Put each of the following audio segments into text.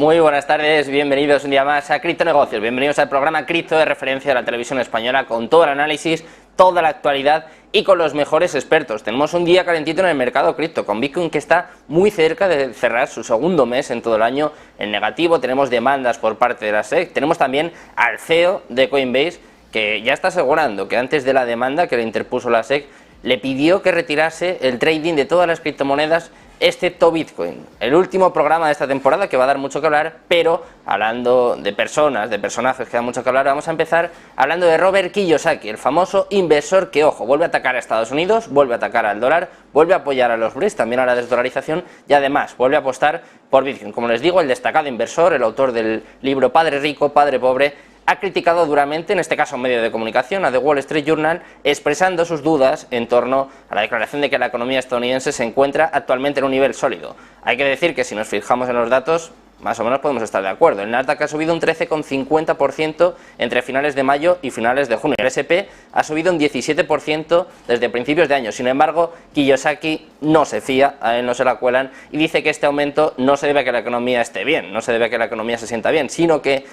Muy buenas tardes, bienvenidos un día más a Cripto Negocios, bienvenidos al programa Cripto de referencia de la televisión española con todo el análisis, toda la actualidad y con los mejores expertos. Tenemos un día calentito en el mercado cripto, con Bitcoin que está muy cerca de cerrar su segundo mes en todo el año en negativo. Tenemos demandas por parte de la SEC, tenemos también al CEO de Coinbase que ya está asegurando que antes de la demanda que le interpuso la SEC le pidió que retirase el trading de todas las criptomonedas excepto Bitcoin. El último programa de esta temporada que va a dar mucho que hablar, pero hablando de personas, de personajes que da mucho que hablar, vamos a empezar hablando de Robert Kiyosaki, el famoso inversor que, ojo, vuelve a atacar a Estados Unidos, vuelve a atacar al dólar, vuelve a apoyar a los BRICS, también a la desdolarización y además vuelve a apostar por Bitcoin. Como les digo, el destacado inversor, el autor del libro Padre Rico, Padre Pobre, ha criticado duramente, en este caso un medio de comunicación, a The Wall Street Journal, expresando sus dudas en torno a la declaración de que la economía estadounidense se encuentra actualmente en un nivel sólido. Hay que decir que si nos fijamos en los datos, más o menos podemos estar de acuerdo. El Nasdaq ha subido un 13,50% entre finales de mayo y finales de junio. El S&P ha subido un 17% desde principios de año. Sin embargo, Kiyosaki no se fía, a él no se la cuelan y dice que este aumento no se debe a que la economía esté bien, no se debe a que la economía se sienta bien, sino que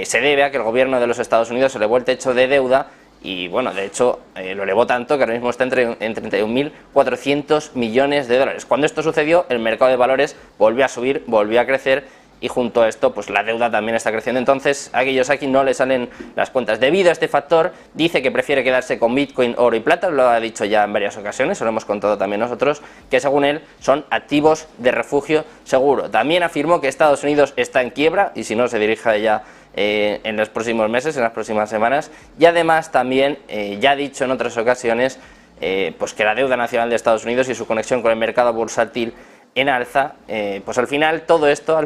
se debe a que el gobierno de los Estados Unidos elevó el techo de deuda y, bueno, de hecho, lo elevó tanto que ahora mismo está en 31.400 millones de dólares. Cuando esto sucedió, el mercado de valores volvió a subir, volvió a crecer y junto a esto, pues la deuda también está creciendo. Entonces, a Kiyosaki no le salen las cuentas. Debido a este factor, dice que prefiere quedarse con Bitcoin, oro y plata, lo ha dicho ya en varias ocasiones, lo hemos contado también nosotros, que según él son activos de refugio seguro. También afirmó que Estados Unidos está en quiebra y si no se dirige ya en los próximos meses, en las próximas semanas, y además también ya ha dicho en otras ocasiones pues que la deuda nacional de Estados Unidos y su conexión con el mercado bursátil en alza, pues al final todo esto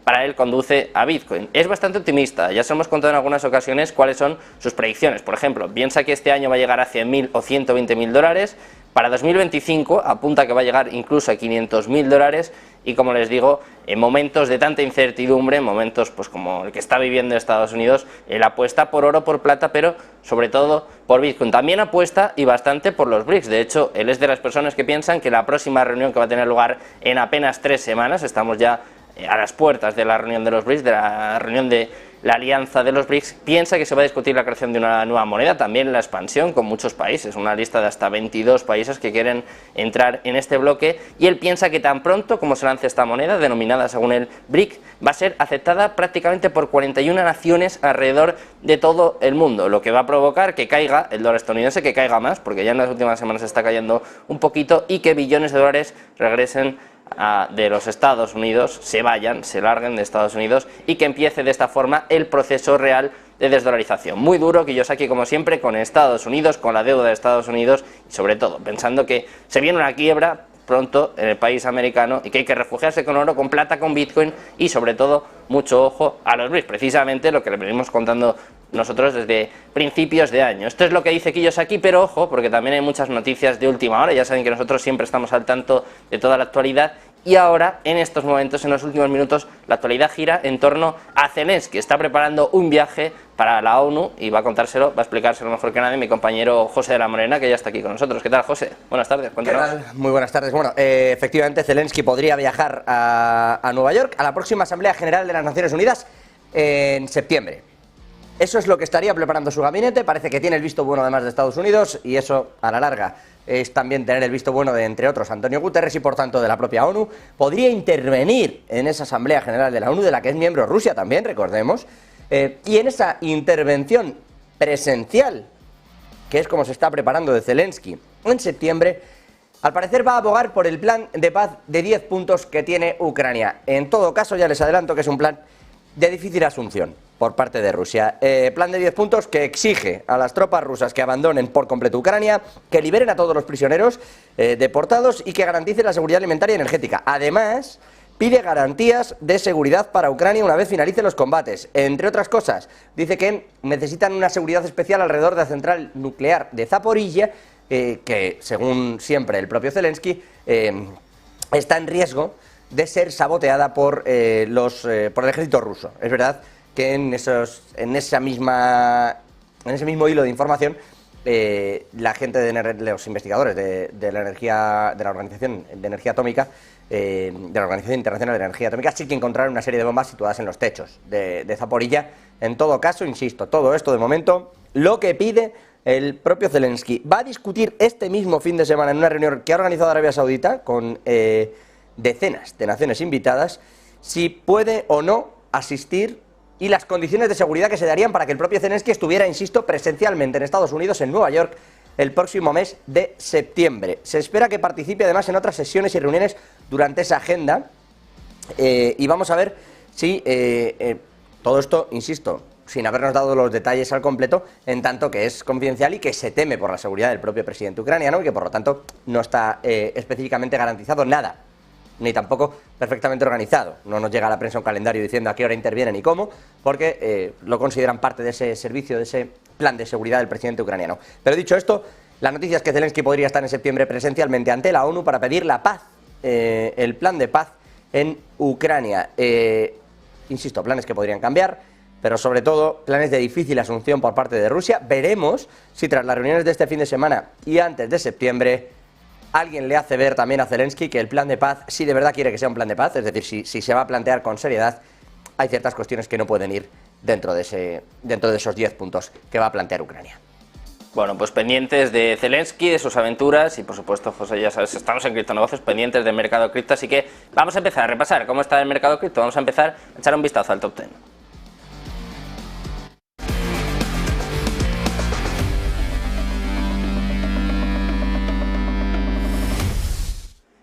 para él conduce a Bitcoin. Es bastante optimista, ya se hemos contado en algunas ocasiones cuáles son sus predicciones. Por ejemplo, piensa que este año va a llegar a 100.000 o 120.000 dólares, para 2025 apunta que va a llegar incluso a 500.000 dólares y, como les digo, en momentos de tanta incertidumbre, en momentos pues como el que está viviendo Estados Unidos, él apuesta por oro, por plata, pero sobre todo por Bitcoin. También apuesta y bastante por los BRICS. De hecho, él es de las personas que piensan que la próxima reunión que va a tener lugar en apenas 3 semanas, estamos ya a las puertas de la reunión de los BRICS, de la reunión de la alianza de los BRICS, piensa que se va a discutir la creación de una nueva moneda, también la expansión con muchos países, una lista de hasta 22 países que quieren entrar en este bloque, y él piensa que tan pronto como se lance esta moneda, denominada según el BRIC, va a ser aceptada prácticamente por 41 naciones alrededor de todo el mundo, lo que va a provocar que caiga el dólar estadounidense, que caiga más, porque ya en las últimas semanas está cayendo un poquito, y que billones de dólares regresen de los Estados Unidos, se larguen de Estados Unidos y que empiece de esta forma el proceso real de desdolarización. Muy duro Kiyosaki, como siempre, con Estados Unidos, con la deuda de Estados Unidos y sobre todo pensando que se viene una quiebra pronto en el país americano y que hay que refugiarse con oro, con plata, con Bitcoin y sobre todo mucho ojo a los BRICS, precisamente lo que le venimos contando nosotros desde principios de año. Esto es lo que dice Kiyosaki, pero ojo, porque también hay muchas noticias de última hora, ya saben que nosotros siempre estamos al tanto de toda la actualidad y ahora, en estos momentos, en los últimos minutos, la actualidad gira en torno a Zelensky, que está preparando un viaje para la ONU y va a contárselo, va a explicárselo mejor que nadie mi compañero José de la Morena, que ya está aquí con nosotros. ¿Qué tal, José? Buenas tardes, cuéntanos. ¿Qué tal? Muy buenas tardes. Bueno, efectivamente Zelensky podría viajar a Nueva York a la próxima Asamblea General de las Naciones Unidas en septiembre. Eso es lo que estaría preparando su gabinete, parece que tiene el visto bueno además de Estados Unidos y eso a la larga es también tener el visto bueno de, entre otros, Antonio Guterres y por tanto de la propia ONU. Podría intervenir en esa Asamblea General de la ONU, de la que es miembro Rusia también, recordemos, y en esa intervención presencial, que es como se está preparando de Zelensky en septiembre, al parecer va a abogar por el plan de paz de 10 puntos que tiene Ucrania. En todo caso, ya les adelanto que es un plan de difícil asunción por parte de Rusia. Plan de 10 puntos que exige a las tropas rusas que abandonen por completo Ucrania, que liberen a todos los prisioneros deportados y que garanticen la seguridad alimentaria y energética. Además, pide garantías de seguridad para Ucrania una vez finalicen los combates. Entre otras cosas, dice que necesitan una seguridad especial alrededor de la central nuclear de Zaporilla, que según siempre el propio Zelensky está en riesgo de ser saboteada por el ejército ruso. Es verdad que en ese mismo hilo de información la gente los investigadores de la energía, de la Organización de Energía Atómica, de la Organización Internacional de Energía Atómica, sí que encontraron una serie de bombas situadas en los techos de Zaporilla. En todo caso, insisto, todo esto de momento, lo que pide el propio Zelensky. Va a discutir este mismo fin de semana en una reunión que ha organizado Arabia Saudita con decenas de naciones invitadas, si puede o no asistir y las condiciones de seguridad que se darían para que el propio Zelensky estuviera, insisto, presencialmente en Estados Unidos, en Nueva York, el próximo mes de septiembre. Se espera que participe además en otras sesiones y reuniones durante esa agenda, y vamos a ver si todo esto, insisto, sin habernos dado los detalles al completo, en tanto que es confidencial y que se teme por la seguridad del propio presidente ucraniano y que por lo tanto no está específicamente garantizado nada, ni tampoco perfectamente organizado. No nos llega a la prensa un calendario diciendo a qué hora intervienen y cómo, porque lo consideran parte de ese servicio, de ese plan de seguridad del presidente ucraniano. Pero dicho esto, la noticia es que Zelensky podría estar en septiembre presencialmente ante la ONU para pedir la paz, el plan de paz en Ucrania. Insisto, planes que podrían cambiar, pero sobre todo planes de difícil asunción por parte de Rusia. Veremos si tras las reuniones de este fin de semana y antes de septiembre alguien le hace ver también a Zelensky que el plan de paz, si de verdad quiere que sea un plan de paz, es decir, si se va a plantear con seriedad, hay ciertas cuestiones que no pueden ir dentro de esos 10 puntos que va a plantear Ucrania. Bueno, pues pendientes de Zelensky, de sus aventuras y por supuesto, José, ya sabes, estamos en Criptonegocios, pendientes del mercado cripto, así que vamos a empezar a repasar cómo está el mercado cripto, vamos a empezar a echar un vistazo al top 10.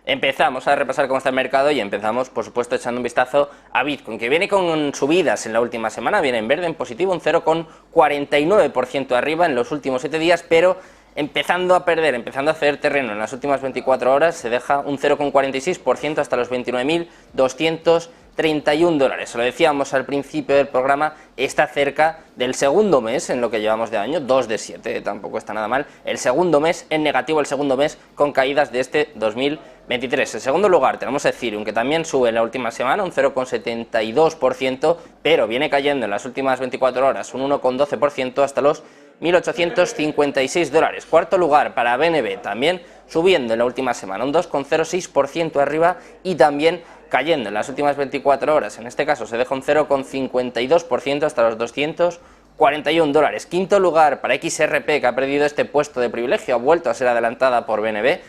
Empezamos a repasar cómo está el mercado y empezamos, por supuesto, echando un vistazo a Bitcoin, que viene con subidas en la última semana, viene en verde, en positivo, un 0,49% arriba en los últimos 7 días, pero empezando a perder, empezando a ceder terreno en las últimas 24 horas, se deja un 0,46% hasta los 29.231 dólares. Se lo decíamos al principio del programa, está cerca del segundo mes en lo que llevamos de año, 2 de 7, tampoco está nada mal, el segundo mes en negativo, el segundo mes con caídas de este 2023. En segundo lugar tenemos Ethereum, que también sube en la última semana un 0,72%, pero viene cayendo en las últimas 24 horas un 1,12% hasta los 1.856 dólares. Cuarto lugar para BNB, también subiendo en la última semana un 2,06% arriba y también cayendo en las últimas 24 horas, en este caso se deja un 0,52% hasta los 241 dólares. Quinto lugar para XRP, que ha perdido este puesto de privilegio, ha vuelto a ser adelantada por BNB,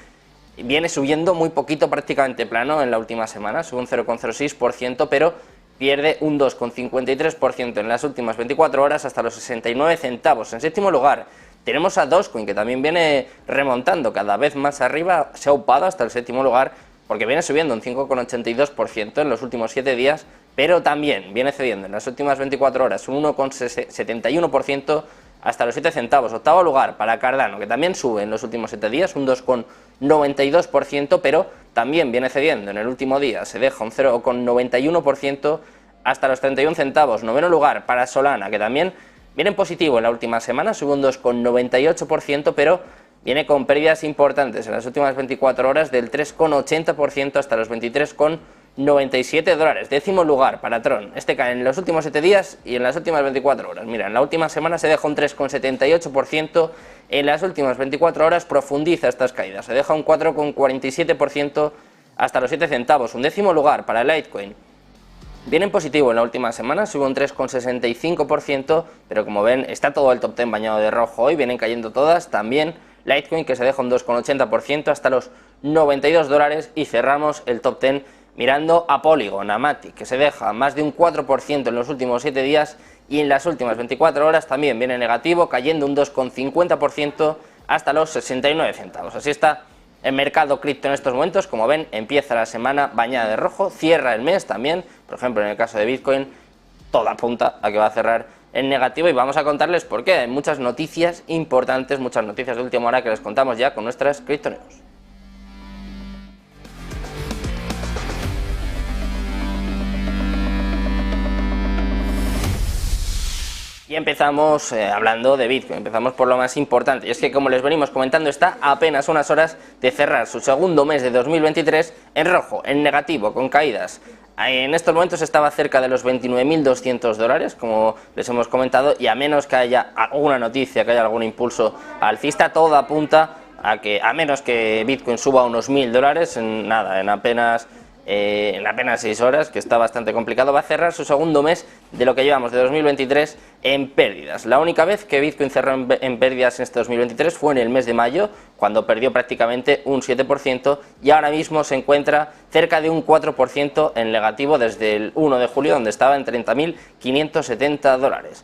viene subiendo muy poquito, prácticamente plano en la última semana, sube un 0,06%, pero pierde un 2,53% en las últimas 24 horas hasta los 69 centavos. En séptimo lugar tenemos a Dogecoin, que también viene remontando cada vez más arriba, se ha upado hasta el séptimo lugar, porque viene subiendo un 5,82% en los últimos 7 días, pero también viene cediendo en las últimas 24 horas un 1,71% hasta los 7 centavos. Octavo lugar para Cardano, que también sube en los últimos 7 días un 2,92%, pero también viene cediendo en el último día, se deja un 0,91% hasta los 31 centavos. Noveno lugar para Solana, que también viene en positivo en la última semana, sube un 2,98%, pero viene con pérdidas importantes en las últimas 24 horas del 3,80% hasta los 23,97 dólares. Décimo lugar para Tron, este cae en los últimos 7 días y en las últimas 24 horas. Mira, en la última semana se deja un 3,78%, en las últimas 24 horas profundiza estas caídas, se deja un 4,47% hasta los 7 centavos. Un décimo lugar para Litecoin, viene en positivo en la última semana, sube un 3,65%, pero como ven está todo el top 10 bañado de rojo hoy, vienen cayendo todas, también Litecoin, que se deja un 2,80% hasta los 92 dólares, y cerramos el top 10 mirando a Polygon, a Matic, que se deja más de un 4% en los últimos 7 días y en las últimas 24 horas también viene negativo, cayendo un 2,50% hasta los 69 centavos. Así está el mercado cripto en estos momentos. Como ven, empieza la semana bañada de rojo, cierra el mes también, por ejemplo en el caso de Bitcoin, todo apunta a que va a cerrar en negativo, y vamos a contarles por qué. Hay muchas noticias importantes, muchas noticias de última hora que les contamos ya con nuestras Criptonews. Y empezamos hablando de Bitcoin, empezamos por lo más importante, y es que, como les venimos comentando, está a apenas unas horas de cerrar su segundo mes de 2023 en rojo, en negativo, con caídas En estos momentos estaba cerca de los 29.200 dólares, como les hemos comentado, y a menos que haya alguna noticia, que haya algún impulso alcista, todo apunta a que, a menos que Bitcoin suba unos 1.000 dólares, en nada, en apenas 6 horas, que está bastante complicado, va a cerrar su segundo mes de lo que llevamos de 2023 en pérdidas. La única vez que Bitcoin cerró en pérdidas en este 2023 fue en el mes de mayo, cuando perdió prácticamente un 7%, y ahora mismo se encuentra cerca de un 4% en negativo desde el 1 de julio, donde estaba en 30.570 dólares.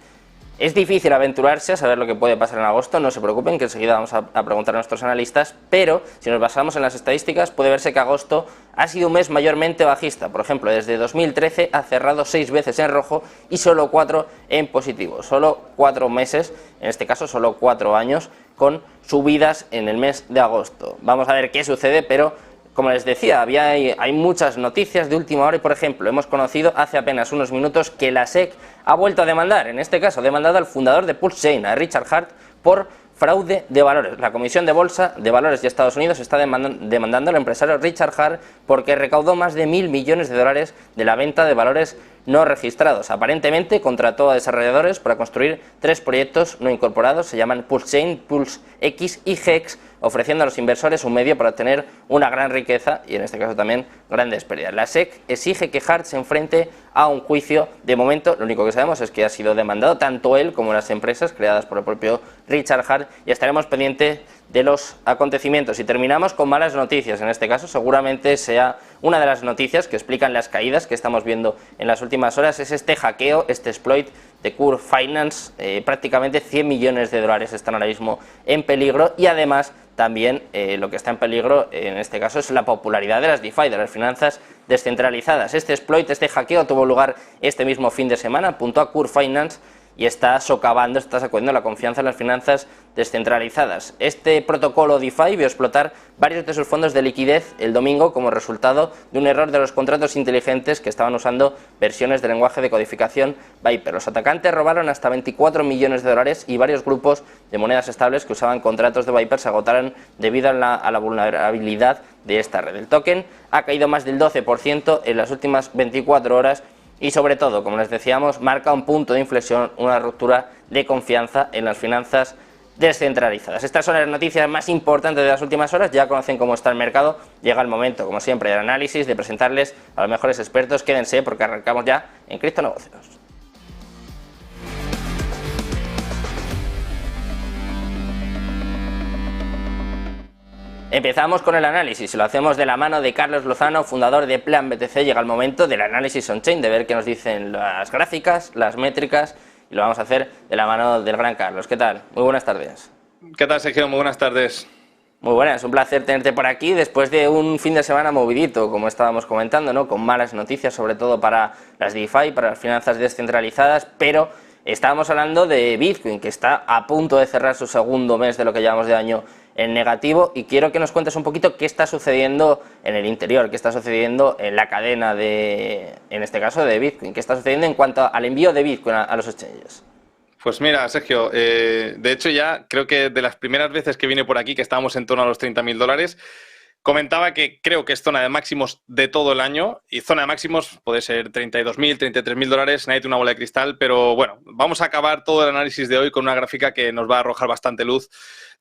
Es difícil aventurarse a saber lo que puede pasar en agosto, no se preocupen, que enseguida vamos a preguntar a nuestros analistas, pero si nos basamos en las estadísticas puede verse que agosto ha sido un mes mayormente bajista. Por ejemplo, desde 2013 ha cerrado 6 veces en rojo y solo 4 en positivo. Solo 4 meses, en este caso solo 4 años, con subidas en el mes de agosto. Vamos a ver qué sucede, pero como les decía, hay muchas noticias de última hora y, por ejemplo, hemos conocido hace apenas unos minutos que la SEC ha vuelto a demandar, en este caso ha demandado al fundador de PulseChain, a Richard Hart, por fraude de valores. La Comisión de Bolsa de Valores de Estados Unidos está demandando al empresario Richard Hart porque recaudó más de 1.000 millones de dólares de la venta de valores no registrados. Aparentemente contrató a desarrolladores para construir 3 proyectos no incorporados, se llaman PulseChain, PulseX y Hex, ofreciendo a los inversores un medio para obtener una gran riqueza y en este caso también grandes pérdidas. La SEC exige que Hart se enfrente a un juicio. De momento lo único que sabemos es que ha sido demandado tanto él como las empresas creadas por el propio Richard Hart, y estaremos pendientes de los acontecimientos. Y terminamos con malas noticias. En este caso seguramente sea una de las noticias que explican las caídas que estamos viendo en las últimas horas, es este hackeo, este exploit de Curve Finance. Prácticamente 100 millones de dólares están ahora mismo en peligro, y además también lo que está en peligro en este caso es la popularidad de las DeFi, de las finanzas descentralizadas. Este exploit, este hackeo tuvo lugar este mismo fin de semana, apuntó a Curve Finance y está socavando, está sacudiendo la confianza en las finanzas descentralizadas. Este protocolo DeFi vio explotar varios de sus fondos de liquidez el domingo como resultado de un error de los contratos inteligentes que estaban usando versiones de lenguaje de codificación Viper. Los atacantes robaron hasta 24 millones de dólares y varios grupos de monedas estables que usaban contratos de Viper se agotaron debido a la vulnerabilidad de esta red. El token ha caído más del 12% en las últimas 24 horas y, sobre todo, como les decíamos, marca un punto de inflexión, una ruptura de confianza en las finanzas descentralizadas. Estas son las noticias más importantes de las últimas horas. Ya conocen cómo está el mercado. Llega el momento, como siempre, del análisis, de presentarles a los mejores expertos. Quédense porque arrancamos ya en Criptonegocios. Empezamos con el análisis y lo hacemos de la mano de Carlos Lozano, fundador de Plan BTC. Llega el momento del análisis on-chain, de ver qué nos dicen las gráficas, las métricas, y lo vamos a hacer de la mano del gran Carlos. ¿Qué tal? Muy buenas tardes. ¿Qué tal, Sergio? Muy buenas tardes. Muy buenas, un placer tenerte por aquí después de un fin de semana movidito, como estábamos comentando, ¿no? Con malas noticias, sobre todo para las DeFi, para las finanzas descentralizadas, pero estábamos hablando de Bitcoin, que está a punto de cerrar su segundo mes de lo que llevamos de año en negativo, y quiero que nos cuentes un poquito qué está sucediendo en el interior, qué está sucediendo en la cadena en este caso de Bitcoin, qué está sucediendo en cuanto al envío de Bitcoin a los exchanges. Pues mira, Sergio, de hecho ya creo que de las primeras veces que vine por aquí, que estábamos en torno a los 30.000 dólares, comentaba que creo que es zona de máximos de todo el año, y zona de máximos puede ser 32.000, 33.000 dólares, nadie tiene una bola de cristal, pero bueno, vamos a acabar todo el análisis de hoy con una gráfica que nos va a arrojar bastante luz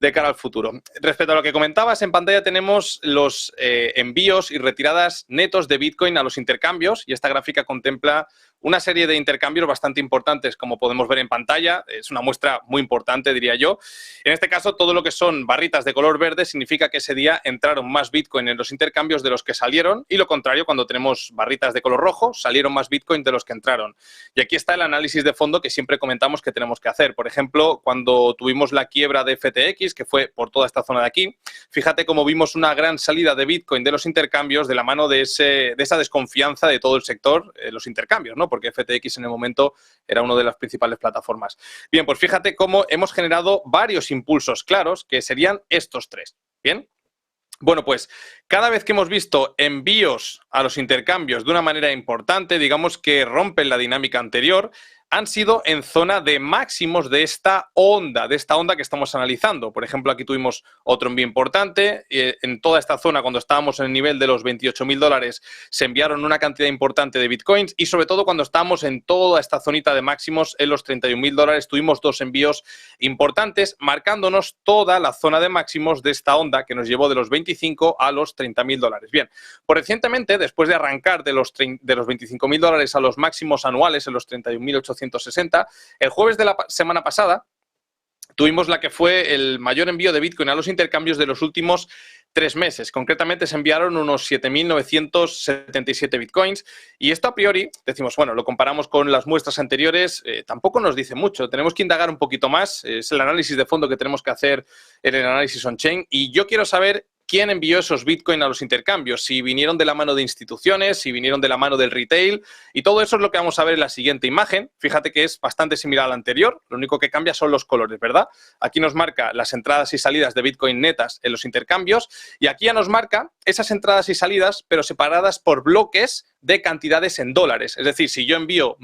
de cara al futuro. Respecto a lo que comentabas, en pantalla tenemos los envíos y retiradas netos de Bitcoin a los intercambios, y esta gráfica contempla una serie de intercambios bastante importantes, como podemos ver en pantalla. Es una muestra muy importante, diría yo. En este caso, todo lo que son barritas de color verde significa que ese día entraron más Bitcoin en los intercambios de los que salieron, y lo contrario, cuando tenemos barritas de color rojo, salieron más Bitcoin de los que entraron. Y aquí está el análisis de fondo que siempre comentamos que tenemos que hacer. Por ejemplo, cuando tuvimos la quiebra de FTX, que fue por toda esta zona de aquí, fíjate cómo vimos una gran salida de Bitcoin de los intercambios de la mano de esa desconfianza de todo el sector, los intercambios, ¿no? Porque FTX en el momento era una de las principales plataformas. Bien, pues fíjate cómo hemos generado varios impulsos claros, que serían estos tres. Bien. Bueno, pues cada vez que hemos visto envíos a los intercambios de una manera importante, digamos que rompen la dinámica anterior, han sido en zona de máximos de esta onda que estamos analizando. Por ejemplo, aquí tuvimos otro envío importante. En toda esta zona, cuando estábamos en el nivel de los 28.000 dólares, se enviaron una cantidad importante de bitcoins y sobre todo cuando estábamos en toda esta zonita de máximos en los 31.000 dólares, tuvimos dos envíos importantes, marcándonos toda la zona de máximos de esta onda que nos llevó de los 25 a los 30.000 dólares. Bien, pues recientemente, después de arrancar de los 25.000 dólares a los máximos anuales en los 31.860, el jueves de la semana pasada tuvimos la que fue el mayor envío de Bitcoin a los intercambios de los últimos 3 meses. Concretamente se enviaron unos 7.977 Bitcoins y esto a priori, decimos, bueno, lo comparamos con las muestras anteriores, tampoco nos dice mucho. Tenemos que indagar un poquito más. Es el análisis de fondo que tenemos que hacer en el análisis on-chain y yo quiero saber quién envió esos Bitcoin a los intercambios, si vinieron de la mano de instituciones, si vinieron de la mano del retail, y todo eso es lo que vamos a ver en la siguiente imagen. Fíjate que es bastante similar a la anterior, lo único que cambia son los colores, ¿verdad? Aquí nos marca las entradas y salidas de Bitcoin netas en los intercambios, y aquí ya nos marca esas entradas y salidas, pero separadas por bloques de cantidades en dólares. Es decir, si yo envío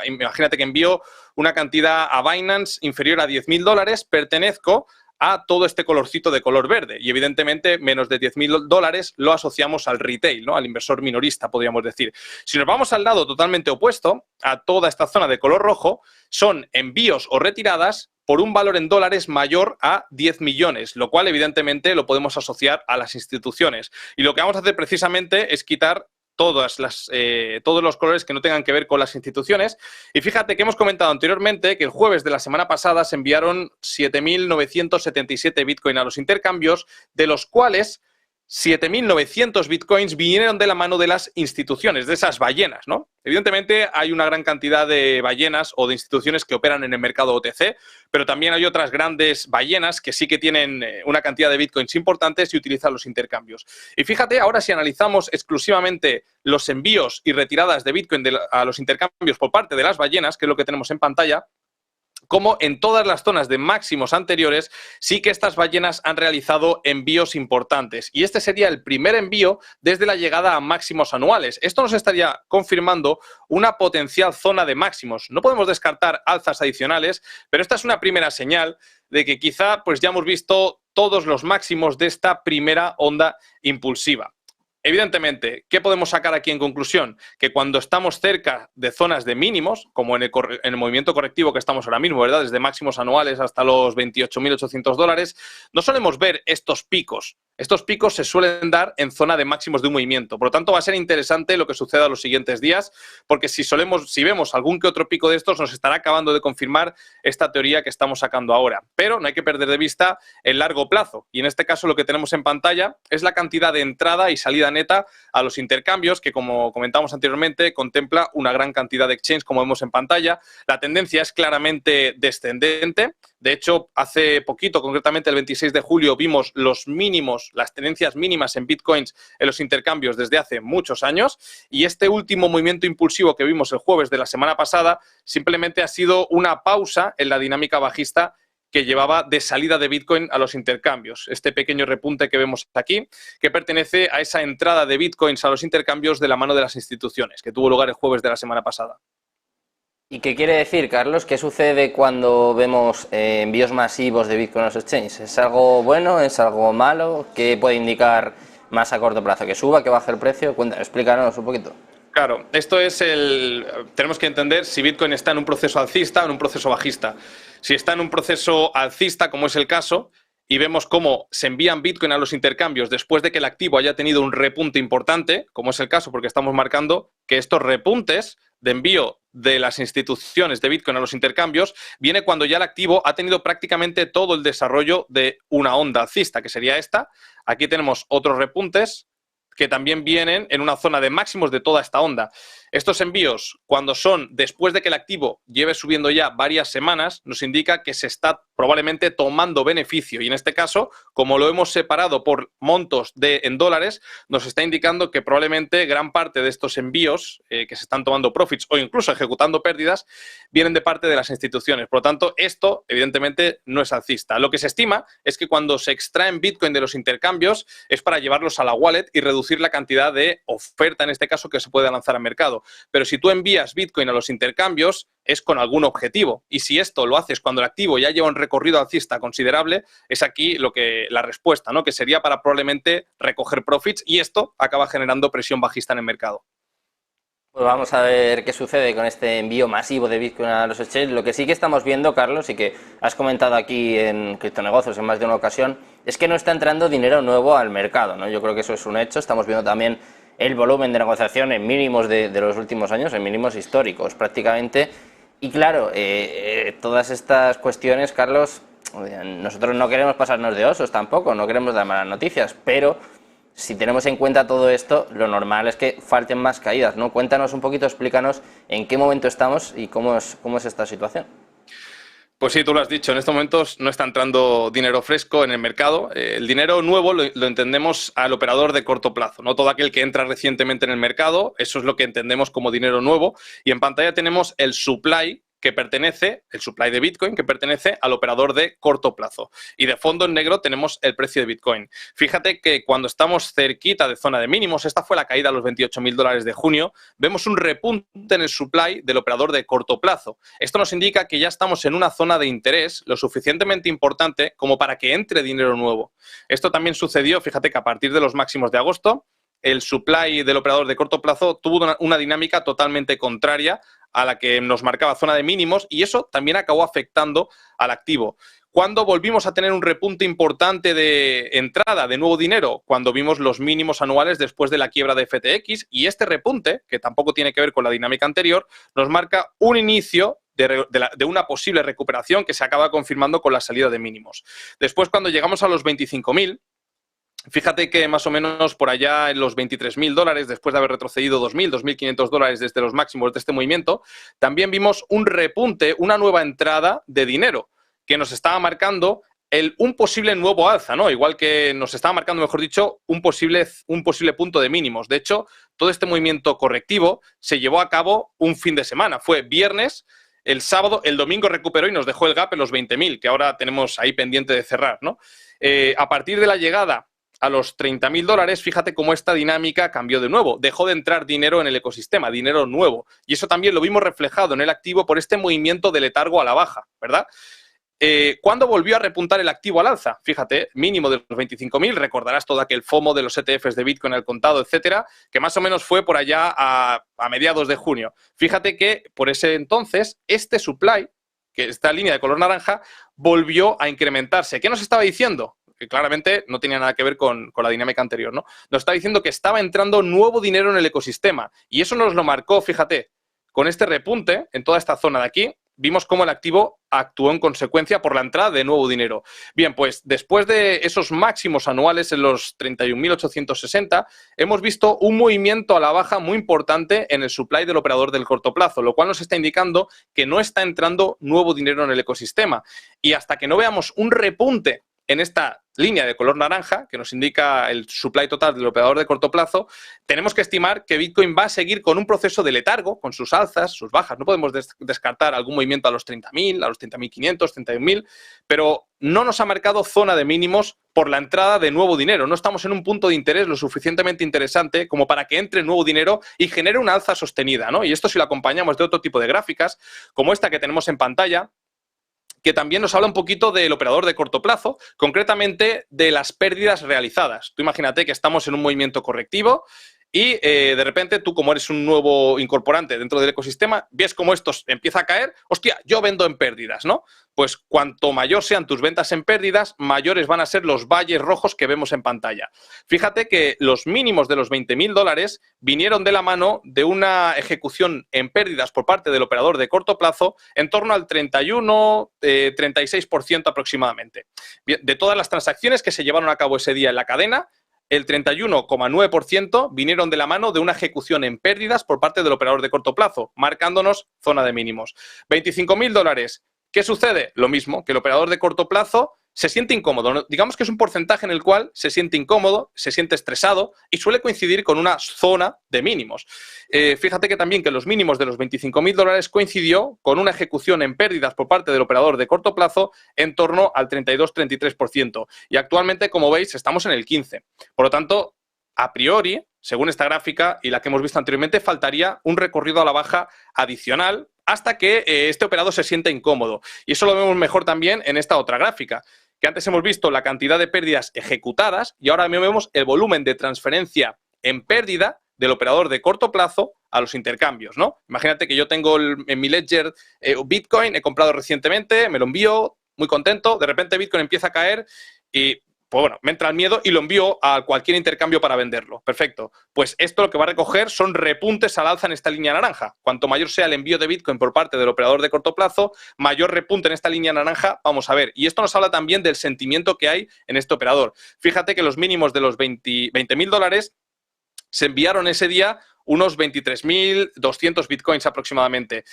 imagínate que envío una cantidad a Binance inferior a 10.000 dólares, pertenezco a todo este colorcito de color verde y evidentemente menos de 10.000 dólares lo asociamos al retail, ¿no? Al inversor minorista, podríamos decir. Si nos vamos al lado totalmente opuesto, a toda esta zona de color rojo, son envíos o retiradas por un valor en dólares mayor a 10 millones, lo cual evidentemente lo podemos asociar a las instituciones. Y lo que vamos a hacer precisamente es quitar todos los colores que no tengan que ver con las instituciones. Y fíjate que hemos comentado anteriormente que el jueves de la semana pasada se enviaron 7.977 Bitcoin a los intercambios, de los cuales 7.900 bitcoins vinieron de la mano de las instituciones, de esas ballenas, ¿no? Evidentemente hay una gran cantidad de ballenas o de instituciones que operan en el mercado OTC, pero también hay otras grandes ballenas que sí que tienen una cantidad de bitcoins importantes y utilizan los intercambios. Y fíjate, ahora si analizamos exclusivamente los envíos y retiradas de bitcoin a los intercambios por parte de las ballenas, que es lo que tenemos en pantalla, como en todas las zonas de máximos anteriores, sí que estas ballenas han realizado envíos importantes. Y este sería el primer envío desde la llegada a máximos anuales. Esto nos estaría confirmando una potencial zona de máximos. No podemos descartar alzas adicionales, pero esta es una primera señal de que quizá pues ya hemos visto todos los máximos de esta primera onda impulsiva. Evidentemente, ¿qué podemos sacar aquí en conclusión? Que cuando estamos cerca de zonas de mínimos, como en el movimiento correctivo que estamos ahora mismo, ¿verdad? Desde máximos anuales hasta los 28.800 dólares, no solemos ver estos picos. Estos picos se suelen dar en zona de máximos de un movimiento. Por lo tanto, va a ser interesante lo que suceda los siguientes días, porque si vemos algún que otro pico de estos, nos estará acabando de confirmar esta teoría que estamos sacando ahora. Pero no hay que perder de vista el largo plazo. Y en este caso lo que tenemos en pantalla es la cantidad de entrada y salida neta a los intercambios, que como comentamos anteriormente, contempla una gran cantidad de exchanges, como vemos en pantalla. La tendencia es claramente descendente. De hecho, hace poquito, concretamente el 26 de julio, vimos los mínimos, las tenencias mínimas en bitcoins en los intercambios desde hace muchos años, y este último movimiento impulsivo que vimos el jueves de la semana pasada simplemente ha sido una pausa en la dinámica bajista que llevaba de salida de Bitcoin a los intercambios. Este pequeño repunte que vemos aquí, que pertenece a esa entrada de Bitcoins a los intercambios de la mano de las instituciones, que tuvo lugar el jueves de la semana pasada. ¿Y qué quiere decir, Carlos? ¿Qué sucede cuando vemos envíos masivos de Bitcoin a los exchanges? ¿Es algo bueno? ¿Es algo malo? ¿Qué puede indicar más a corto plazo? ¿Que suba? ¿Que baje el precio? Explícanos un poquito. Claro, esto es tenemos que entender si Bitcoin está en un proceso alcista o en un proceso bajista. Si está en un proceso alcista, como es el caso, y vemos cómo se envían Bitcoin a los intercambios después de que el activo haya tenido un repunte importante, como es el caso porque estamos marcando que estos repuntes de envío de las instituciones de Bitcoin a los intercambios viene cuando ya el activo ha tenido prácticamente todo el desarrollo de una onda alcista, que sería esta. Aquí tenemos otros repuntes que también vienen en una zona de máximos de toda esta onda. Estos envíos, cuando son después de que el activo lleve subiendo ya varias semanas, nos indica que se está probablemente tomando beneficio. Y en este caso, como lo hemos separado por montos en dólares, nos está indicando que probablemente gran parte de estos envíos que se están tomando profits o incluso ejecutando pérdidas, vienen de parte de las instituciones. Por lo tanto, esto evidentemente no es alcista. Lo que se estima es que cuando se extraen Bitcoin de los intercambios es para llevarlos a la wallet y reducir la cantidad de oferta, en este caso, que se puede lanzar al mercado. dinero. Pero si tú envías Bitcoin a los intercambios, es con algún objetivo. Y si esto lo haces cuando el activo ya lleva un recorrido alcista considerable, es aquí la respuesta, ¿no? Que sería para probablemente recoger profits, y esto acaba generando presión bajista en el mercado. Pues vamos a ver qué sucede con este envío masivo de Bitcoin a los exchanges. Lo que sí que estamos viendo, Carlos, y que has comentado aquí en Criptonegocios en más de una ocasión, es que no está entrando dinero nuevo al mercado, ¿no? Yo creo que eso es un hecho. Estamos viendo también el volumen de negociación en mínimos de los últimos años, en mínimos históricos prácticamente. Y claro, todas estas cuestiones, Carlos, nosotros no queremos pasarnos de osos tampoco, no queremos dar malas noticias, pero si tenemos en cuenta todo esto, lo normal es que falten más caídas, ¿no? Cuéntanos un poquito, explícanos en qué momento estamos y cómo es esta situación. Pues sí, tú lo has dicho, en estos momentos no está entrando dinero fresco en el mercado. El dinero nuevo lo entendemos al operador de corto plazo, no todo aquel que entra recientemente en el mercado, eso es lo que entendemos como dinero nuevo. Y en pantalla tenemos el supply el supply de Bitcoin, que pertenece al operador de corto plazo. Y de fondo en negro tenemos el precio de Bitcoin. Fíjate que cuando estamos cerquita de zona de mínimos, esta fue la caída a los $28.000 de junio, vemos un repunte en el supply del operador de corto plazo. Esto nos indica que ya estamos en una zona de interés lo suficientemente importante como para que entre dinero nuevo. Esto también sucedió, fíjate que a partir de los máximos de agosto, el supply del operador de corto plazo tuvo una dinámica totalmente contraria a la que nos marcaba zona de mínimos, y eso también acabó afectando al activo. ¿Cuándo volvimos a tener un repunte importante de entrada de nuevo dinero? Cuando vimos los mínimos anuales después de la quiebra de FTX, y este repunte, que tampoco tiene que ver con la dinámica anterior, nos marca un inicio de una posible recuperación que se acaba confirmando con la salida de mínimos. Después, cuando llegamos a los 25.000, fíjate que más o menos por allá en los $23.000, después de haber retrocedido $2.500 desde los máximos de este movimiento, también vimos un repunte, una nueva entrada de dinero que nos estaba marcando un posible nuevo alza, ¿no? Igual que nos estaba marcando, mejor dicho, un posible punto de mínimos. De hecho, todo este movimiento correctivo se llevó a cabo un fin de semana. Fue viernes, el sábado, el domingo recuperó y nos dejó el gap en los 20.000, que ahora tenemos ahí pendiente de cerrar, ¿no? A partir de la llegada a los $30.000, fíjate cómo esta dinámica cambió de nuevo. Dejó de entrar dinero en el ecosistema, dinero nuevo. Y eso también lo vimos reflejado en el activo por este movimiento de letargo a la baja, ¿verdad? ¿Cuándo volvió a repuntar el activo al alza? Fíjate, mínimo de los 25.000, recordarás todo aquel FOMO de los ETFs de Bitcoin al contado, etcétera, que más o menos fue por allá a mediados de junio. Fíjate que por ese entonces, este supply, que esta línea de color naranja, volvió a incrementarse. ¿Qué nos estaba diciendo? Que claramente no tenía nada que ver con la dinámica anterior, ¿no? Nos está diciendo que estaba entrando nuevo dinero en el ecosistema. Y eso nos lo marcó, fíjate, con este repunte en toda esta zona de aquí, vimos cómo el activo actuó en consecuencia por la entrada de nuevo dinero. Bien, pues después de esos máximos anuales en los 31.860, hemos visto un movimiento a la baja muy importante en el supply del operador del corto plazo, lo cual nos está indicando que no está entrando nuevo dinero en el ecosistema. Y hasta que no veamos un repunte en esta línea de color naranja, que nos indica el supply total del operador de corto plazo, tenemos que estimar que Bitcoin va a seguir con un proceso de letargo, con sus alzas, sus bajas. No podemos descartar algún movimiento a los 30.000, a los 30.500, 31.000, pero no nos ha marcado zona de mínimos por la entrada de nuevo dinero. No estamos en un punto de interés lo suficientemente interesante como para que entre nuevo dinero y genere una alza sostenida, ¿no? Y esto si lo acompañamos de otro tipo de gráficas, como esta que tenemos en pantalla, que también nos habla un poquito del operador de corto plazo, concretamente de las pérdidas realizadas. Tú imagínate que estamos en un movimiento correctivo y de repente tú, como eres un nuevo incorporante dentro del ecosistema, ves cómo esto empieza a caer. Hostia, yo vendo en pérdidas, ¿no? Pues cuanto mayor sean tus ventas en pérdidas, mayores van a ser los valles rojos que vemos en pantalla. Fíjate que los mínimos de los $20.000 vinieron de la mano de una ejecución en pérdidas por parte del operador de corto plazo en torno al 36% aproximadamente. Bien, de todas las transacciones que se llevaron a cabo ese día en la cadena, el 31,9% vinieron de la mano de una ejecución en pérdidas por parte del operador de corto plazo, marcándonos zona de mínimos. $25.000. ¿Qué sucede? Lo mismo, que el operador de corto plazo se siente incómodo. Digamos que es un porcentaje en el cual se siente incómodo, se siente estresado y suele coincidir con una zona de mínimos. Fíjate que también que los mínimos de los $25.000 coincidió con una ejecución en pérdidas por parte del operador de corto plazo en torno al 32-33%. Y actualmente, como veis, estamos en el 15%. Por lo tanto, a priori, según esta gráfica y la que hemos visto anteriormente, faltaría un recorrido a la baja adicional hasta que este operador se sienta incómodo. Y eso lo vemos mejor también en esta otra gráfica, que antes hemos visto la cantidad de pérdidas ejecutadas y ahora vemos el volumen de transferencia en pérdida del operador de corto plazo a los intercambios, ¿no? Imagínate que yo tengo en mi ledger Bitcoin, he comprado recientemente, me lo envío, muy contento, de repente Bitcoin empieza a caer y pues bueno, me entra el miedo y lo envío a cualquier intercambio para venderlo. Perfecto. Pues esto lo que va a recoger son repuntes al alza en esta línea naranja. Cuanto mayor sea el envío de Bitcoin por parte del operador de corto plazo, mayor repunte en esta línea naranja vamos a ver. Y esto nos habla también del sentimiento que hay en este operador. Fíjate que los mínimos de los $20.000 se enviaron ese día unos 23.200 Bitcoins aproximadamente.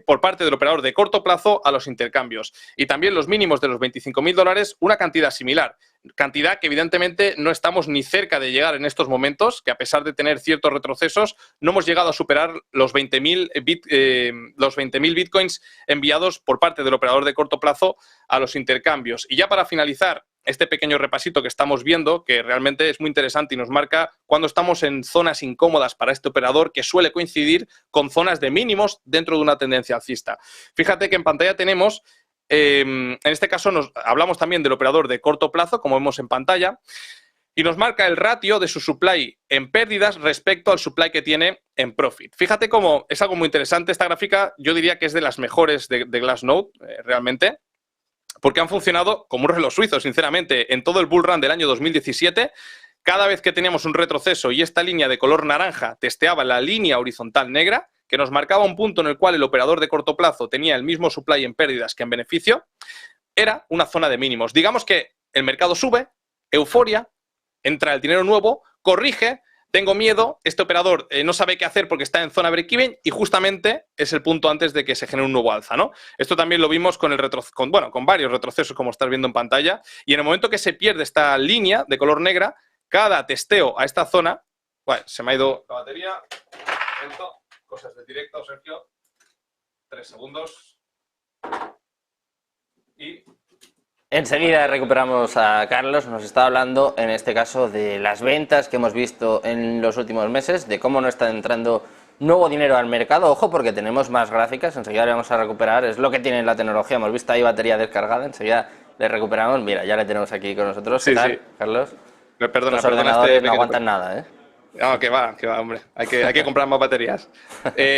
Por parte del operador de corto plazo a los intercambios. Y también los mínimos de los $25.000, una cantidad similar. Cantidad que evidentemente no estamos ni cerca de llegar en estos momentos, que a pesar de tener ciertos retrocesos, no hemos llegado a superar los 20.000 Bitcoins enviados por parte del operador de corto plazo a los intercambios. Y ya para finalizar este pequeño repasito que estamos viendo, que realmente es muy interesante y nos marca cuando estamos en zonas incómodas para este operador, que suele coincidir con zonas de mínimos dentro de una tendencia alcista. Fíjate que en pantalla tenemos, en este caso hablamos también del operador de corto plazo, como vemos en pantalla, y nos marca el ratio de su supply en pérdidas respecto al supply que tiene en profit. Fíjate cómo es algo muy interesante. Esta gráfica yo diría que es de las mejores de Glassnode, realmente, porque han funcionado como un reloj suizo, sinceramente. En todo el bull run del año 2017, cada vez que teníamos un retroceso y esta línea de color naranja testeaba la línea horizontal negra, que nos marcaba un punto en el cual el operador de corto plazo tenía el mismo supply en pérdidas que en beneficio, era una zona de mínimos. Digamos que el mercado sube, euforia, entra el dinero nuevo, corrige, tengo miedo, este operador no sabe qué hacer porque está en zona break-even y justamente es el punto antes de que se genere un nuevo alza, ¿no? Esto también lo vimos con varios retrocesos, como estás viendo en pantalla, y en el momento que se pierde esta línea de color negra, cada testeo a esta zona... Bueno, se me ha ido la batería. Momento. Cosas de directo, Sergio. 3 segundos. Y... Enseguida recuperamos a Carlos, nos está hablando en este caso de las ventas que hemos visto en los últimos meses, de cómo no está entrando nuevo dinero al mercado. Ojo, porque tenemos más gráficas, enseguida le vamos a recuperar, es lo que tiene la tecnología. Hemos visto ahí batería descargada, enseguida le recuperamos. Mira, ya le tenemos aquí con nosotros. ¿Qué tal, Carlos? Perdona, Los ordenadores no aguantan nada, ¿eh? No, que va, hombre. Hay que comprar más baterías.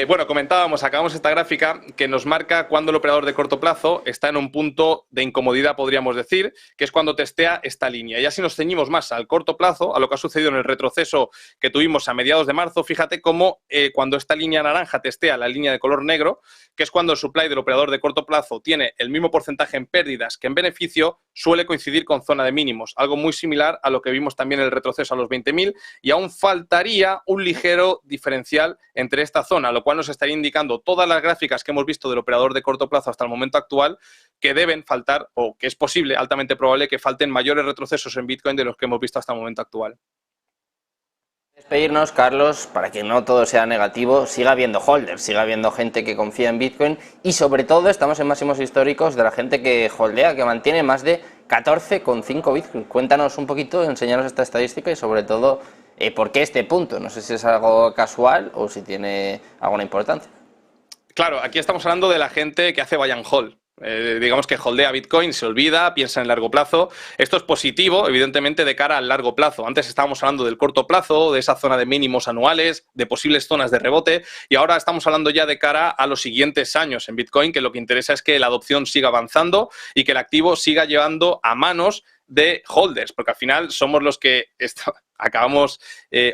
Bueno, acabamos esta gráfica que nos marca cuando el operador de corto plazo está en un punto de incomodidad, podríamos decir, que es cuando testea esta línea. Y así nos ceñimos más al corto plazo, a lo que ha sucedido en el retroceso que tuvimos a mediados de marzo. Fíjate cómo cuando esta línea naranja testea la línea de color negro, que es cuando el supply del operador de corto plazo tiene el mismo porcentaje en pérdidas que en beneficio, suele coincidir con zona de mínimos. Algo muy similar a lo que vimos también en el retroceso a los 20.000 y aún faltaría un ligero diferencial entre esta zona, lo cual nos estaría indicando todas las gráficas que hemos visto del operador de corto plazo hasta el momento actual que deben faltar, o que es posible, altamente probable, que falten mayores retrocesos en Bitcoin de los que hemos visto hasta el momento actual. Despedirnos, Carlos, para que no todo sea negativo, siga habiendo holders, siga habiendo gente que confía en Bitcoin y sobre todo estamos en máximos históricos de la gente que holdea, que mantiene más de 14,5 Bitcoin. Cuéntanos un poquito, enséñanos esta estadística y sobre todo por qué este punto. No sé si es algo casual o si tiene alguna importancia. Claro, aquí estamos hablando de la gente que hace buy and hold. Digamos que holdea Bitcoin, se olvida, piensa en largo plazo. Esto es positivo, evidentemente, de cara al largo plazo. Antes estábamos hablando del corto plazo, de esa zona de mínimos anuales, de posibles zonas de rebote, y ahora estamos hablando ya de cara a los siguientes años en Bitcoin, que lo que interesa es que la adopción siga avanzando y que el activo siga llevando a manos de holders, porque al final somos los que acabamos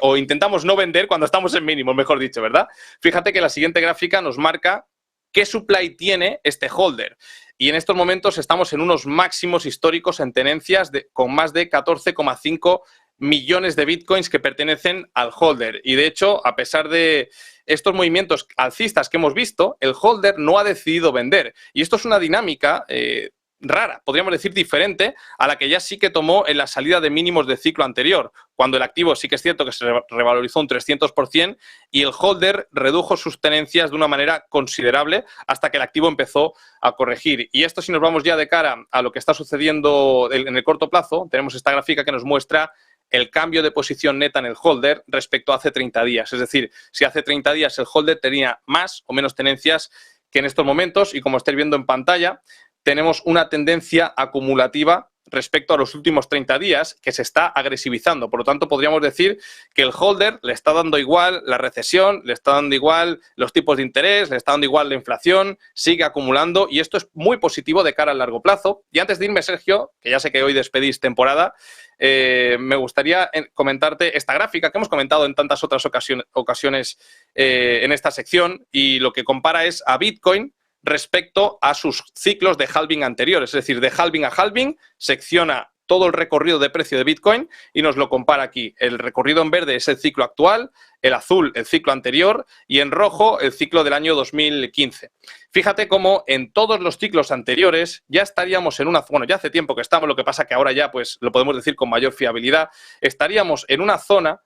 o intentamos no vender cuando estamos en mínimos, mejor dicho, ¿verdad? Fíjate que la siguiente gráfica nos marca qué supply tiene este holder. Y en estos momentos estamos en unos máximos históricos en tenencias con más de 14,5 millones de bitcoins que pertenecen al holder. Y de hecho, a pesar de estos movimientos alcistas que hemos visto, el holder no ha decidido vender. Y esto es una dinámica rara, podríamos decir diferente, a la que ya sí que tomó en la salida de mínimos de ciclo anterior, cuando el activo sí que es cierto que se revalorizó un 300% y el holder redujo sus tenencias de una manera considerable hasta que el activo empezó a corregir. Y esto, si nos vamos ya de cara a lo que está sucediendo en el corto plazo, tenemos esta gráfica que nos muestra el cambio de posición neta en el holder respecto a hace 30 días. Es decir, si hace 30 días el holder tenía más o menos tenencias que en estos momentos, y como estáis viendo en pantalla, tenemos una tendencia acumulativa respecto a los últimos 30 días que se está agresivizando. Por lo tanto, podríamos decir que el holder le está dando igual la recesión, le está dando igual los tipos de interés, le está dando igual la inflación, sigue acumulando y esto es muy positivo de cara al largo plazo. Y antes de irme, Sergio, que ya sé que hoy despedís temporada, me gustaría comentarte esta gráfica que hemos comentado en tantas otras ocasiones en esta sección, y lo que compara es a Bitcoin respecto a sus ciclos de halving anteriores. Es decir, de halving a halving secciona todo el recorrido de precio de Bitcoin y nos lo compara aquí. El recorrido en verde es el ciclo actual, el azul el ciclo anterior y en rojo el ciclo del año 2015. Fíjate cómo en todos los ciclos anteriores ya estaríamos en una... Bueno, ya hace tiempo que estamos, lo que pasa que ahora ya pues lo podemos decir con mayor fiabilidad. Estaríamos en una zona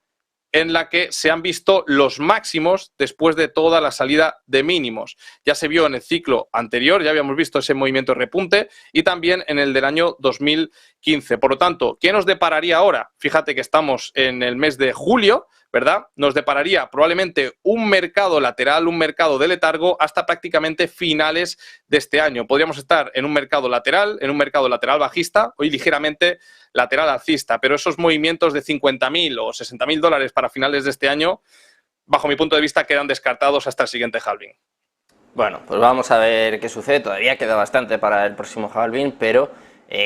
en la que se han visto los máximos después de toda la salida de mínimos. Ya se vio en el ciclo anterior, ya habíamos visto ese movimiento de repunte, y también en el del año 2015. Por lo tanto, ¿qué nos depararía ahora? Fíjate que estamos en el mes de julio, ¿verdad? Nos depararía probablemente un mercado lateral, un mercado de letargo hasta prácticamente finales de este año. Podríamos estar en un mercado lateral bajista, hoy ligeramente lateral alcista, pero esos movimientos de 50.000 o 60.000 dólares para finales de este año, bajo mi punto de vista, quedan descartados hasta el siguiente halving. Bueno, pues vamos a ver qué sucede. Todavía queda bastante para el próximo halving, pero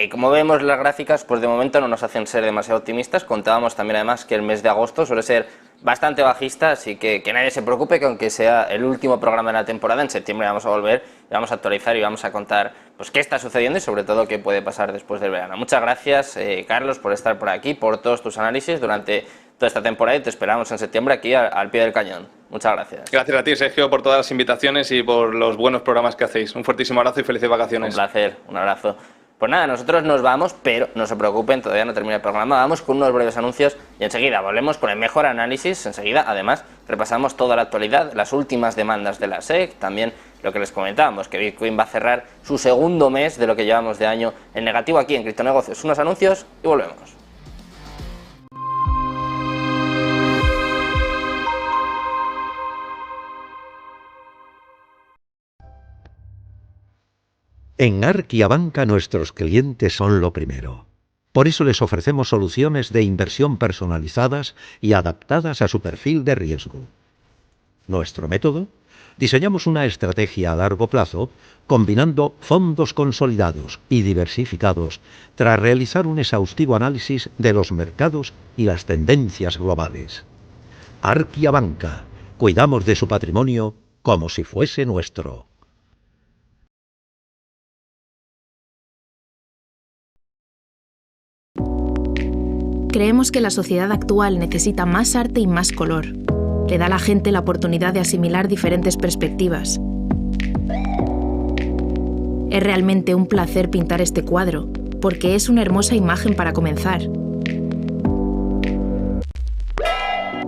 como vemos las gráficas, pues de momento no nos hacen ser demasiado optimistas. Contábamos también además que el mes de agosto suele ser bastante bajista, así que nadie se preocupe, que aunque sea el último programa de la temporada, en septiembre vamos a volver, vamos a actualizar y vamos a contar pues qué está sucediendo y sobre todo qué puede pasar después del verano. Muchas gracias, Carlos, por estar por aquí, por todos tus análisis durante toda esta temporada, y te esperamos en septiembre aquí al pie del cañón. Muchas gracias. Gracias a ti, Sergio, por todas las invitaciones y por los buenos programas que hacéis. Un fuertísimo abrazo y felices vacaciones. Un placer, un abrazo. Pues nada, nosotros nos vamos, pero no se preocupen, todavía no termina el programa. Vamos con unos breves anuncios y enseguida volvemos con el mejor análisis. Enseguida, además, repasamos toda la actualidad, las últimas demandas de la SEC, también lo que les comentábamos, que Bitcoin va a cerrar su segundo mes de lo que llevamos de año en negativo aquí en Criptonegocios. Unos anuncios y volvemos. En Arquia Banca nuestros clientes son lo primero. Por eso les ofrecemos soluciones de inversión personalizadas y adaptadas a su perfil de riesgo. Nuestro método: diseñamos una estrategia a largo plazo combinando fondos consolidados y diversificados tras realizar un exhaustivo análisis de los mercados y las tendencias globales. Arquia Banca. Cuidamos de su patrimonio como si fuese nuestro. Creemos que la sociedad actual necesita más arte y más color. Le da a la gente la oportunidad de asimilar diferentes perspectivas. Es realmente un placer pintar este cuadro, porque es una hermosa imagen para comenzar.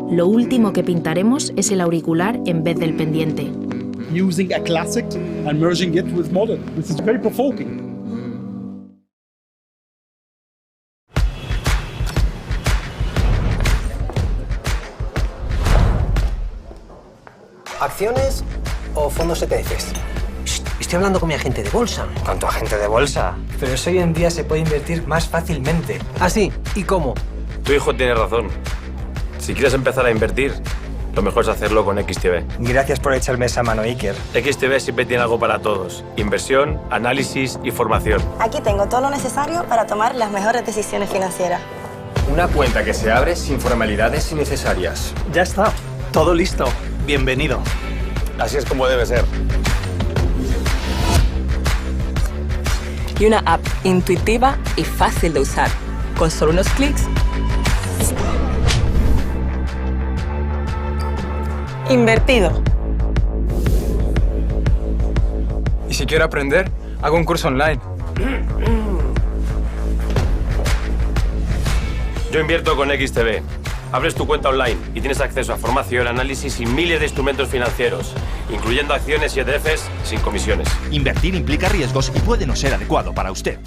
Lo último que pintaremos es el auricular en vez del pendiente. Using a classic and merging it with modern. This is very provoking. ¿Acciones o fondos ETFs? Estoy hablando con mi agente de bolsa. ¿Con tu agente de bolsa? Pero eso hoy en día se puede invertir más fácilmente. ¿Ah, sí? ¿Y cómo? Tu hijo tiene razón. Si quieres empezar a invertir, lo mejor es hacerlo con XTB. Gracias por echarme esa mano, Iker. XTB siempre tiene algo para todos. Inversión, análisis y formación. Aquí tengo todo lo necesario para tomar las mejores decisiones financieras. Una cuenta que se abre sin formalidades innecesarias. Ya está. Todo listo. Bienvenido. Así es como debe ser. Y una app intuitiva y fácil de usar. Con solo unos clics. Invertido. Y si quiero aprender, hago un curso online. Yo invierto con XTB. Abres tu cuenta online y tienes acceso a formación, análisis y miles de instrumentos financieros, incluyendo acciones y ETFs sin comisiones. Invertir implica riesgos y puede no ser adecuado para usted.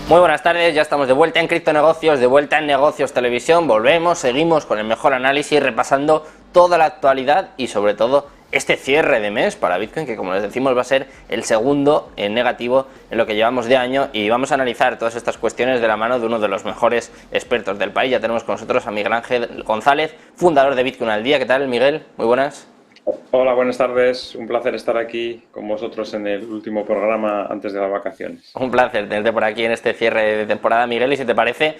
Muy buenas tardes, ya estamos de vuelta en Criptonegocios, de vuelta en Negocios Televisión. Volvemos, seguimos con el mejor análisis, repasando toda la actualidad y sobre todo este cierre de mes para Bitcoin, que como les decimos va a ser el segundo en negativo en lo que llevamos de año, y vamos a analizar todas estas cuestiones de la mano de uno de los mejores expertos del país. Ya tenemos con nosotros a Miguel Ángel González, fundador de Bitcoin al Día. ¿Qué tal, Miguel? Muy buenas. Hola, buenas tardes. Un placer estar aquí con vosotros en el último programa antes de las vacaciones. Un placer tenerte por aquí en este cierre de temporada, Miguel, y si te parece,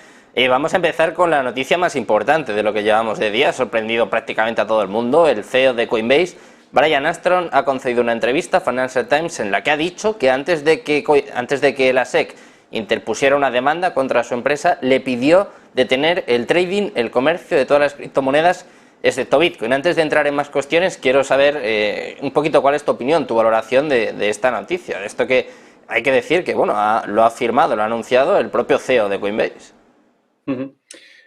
vamos a empezar con la noticia más importante de lo que llevamos de día. Ha sorprendido prácticamente a todo el mundo. El CEO de Coinbase, Brian Armstrong, ha concedido una entrevista a Financial Times en la que ha dicho que antes de que la SEC interpusiera una demanda contra su empresa, le pidió detener el trading, el comercio de todas las criptomonedas, excepto Bitcoin. Antes de entrar en más cuestiones, quiero saber un poquito cuál es tu opinión, tu valoración de esta noticia, de esto que hay que decir que bueno, lo ha firmado, lo ha anunciado el propio CEO de Coinbase.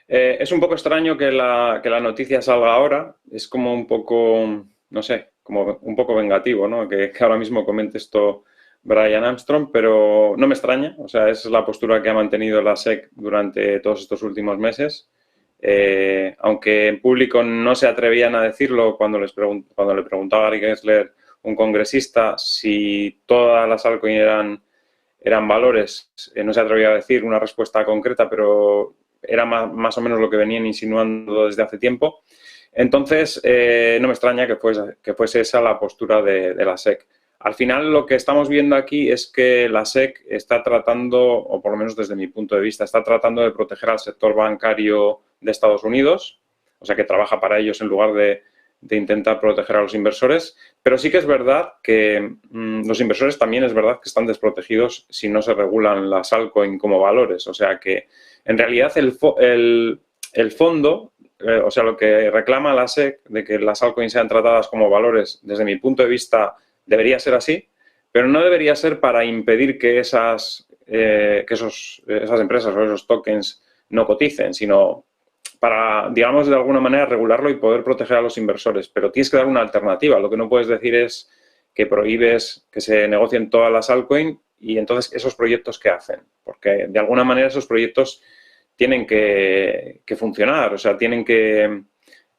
Es un poco extraño que la noticia salga ahora, es como un poco, no sé, como un poco vengativo, ¿no? Que ahora mismo comente esto Brian Armstrong, pero no me extraña, o sea, esa es la postura que ha mantenido la SEC durante todos estos últimos meses. Aunque en público no se atrevían a decirlo cuando le preguntaba a Gary Gensler, un congresista, si todas las altcoins eran valores, no se atrevía a decir una respuesta concreta, pero era más o menos lo que venían insinuando desde hace tiempo. Entonces, no me extraña que fuese esa la postura de la SEC. Al final, lo que estamos viendo aquí es que la SEC está tratando, o por lo menos desde mi punto de vista, está tratando de proteger al sector bancario de Estados Unidos, o sea que trabaja para ellos en lugar de intentar proteger a los inversores, pero sí que es verdad que los inversores también es verdad que están desprotegidos si no se regulan las altcoins como valores, o sea que en realidad el fondo, o sea lo que reclama la SEC de que las altcoins sean tratadas como valores, desde mi punto de vista debería ser así, pero no debería ser para impedir que esas empresas o esos tokens no coticen, sino para, digamos, de alguna manera regularlo y poder proteger a los inversores. Pero tienes que dar una alternativa. Lo que no puedes decir es que prohíbes que se negocien todas las altcoins y entonces esos proyectos ¿qué hacen? Porque de alguna manera esos proyectos tienen que funcionar, o sea, tienen que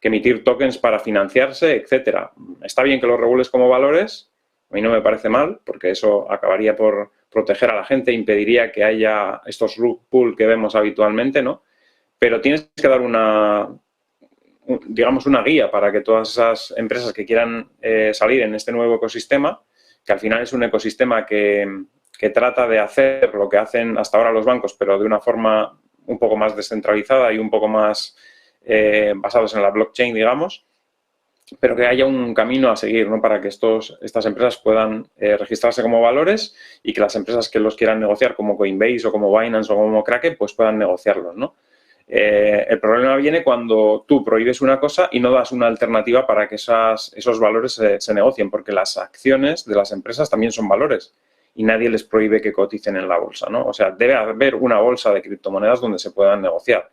emitir tokens para financiarse, etcétera. Está bien que los regules como valores, a mí no me parece mal, porque eso acabaría por proteger a la gente, impediría que haya estos rug pull que vemos habitualmente, ¿no? Pero tienes que dar digamos, una guía para que todas esas empresas que quieran salir en este nuevo ecosistema, que al final es un ecosistema que trata de hacer lo que hacen hasta ahora los bancos, pero de una forma un poco más descentralizada y un poco más basados en la blockchain, digamos, pero que haya un camino a seguir, ¿no? Para que estas empresas puedan registrarse como valores y que las empresas que los quieran negociar, como Coinbase o como Binance o como Kraken, pues puedan negociarlos, ¿no? El problema viene cuando tú prohíbes una cosa y no das una alternativa para que esos valores se negocien, porque las acciones de las empresas también son valores y nadie les prohíbe que coticen en la bolsa, ¿no? O sea, debe haber una bolsa de criptomonedas donde se puedan negociar.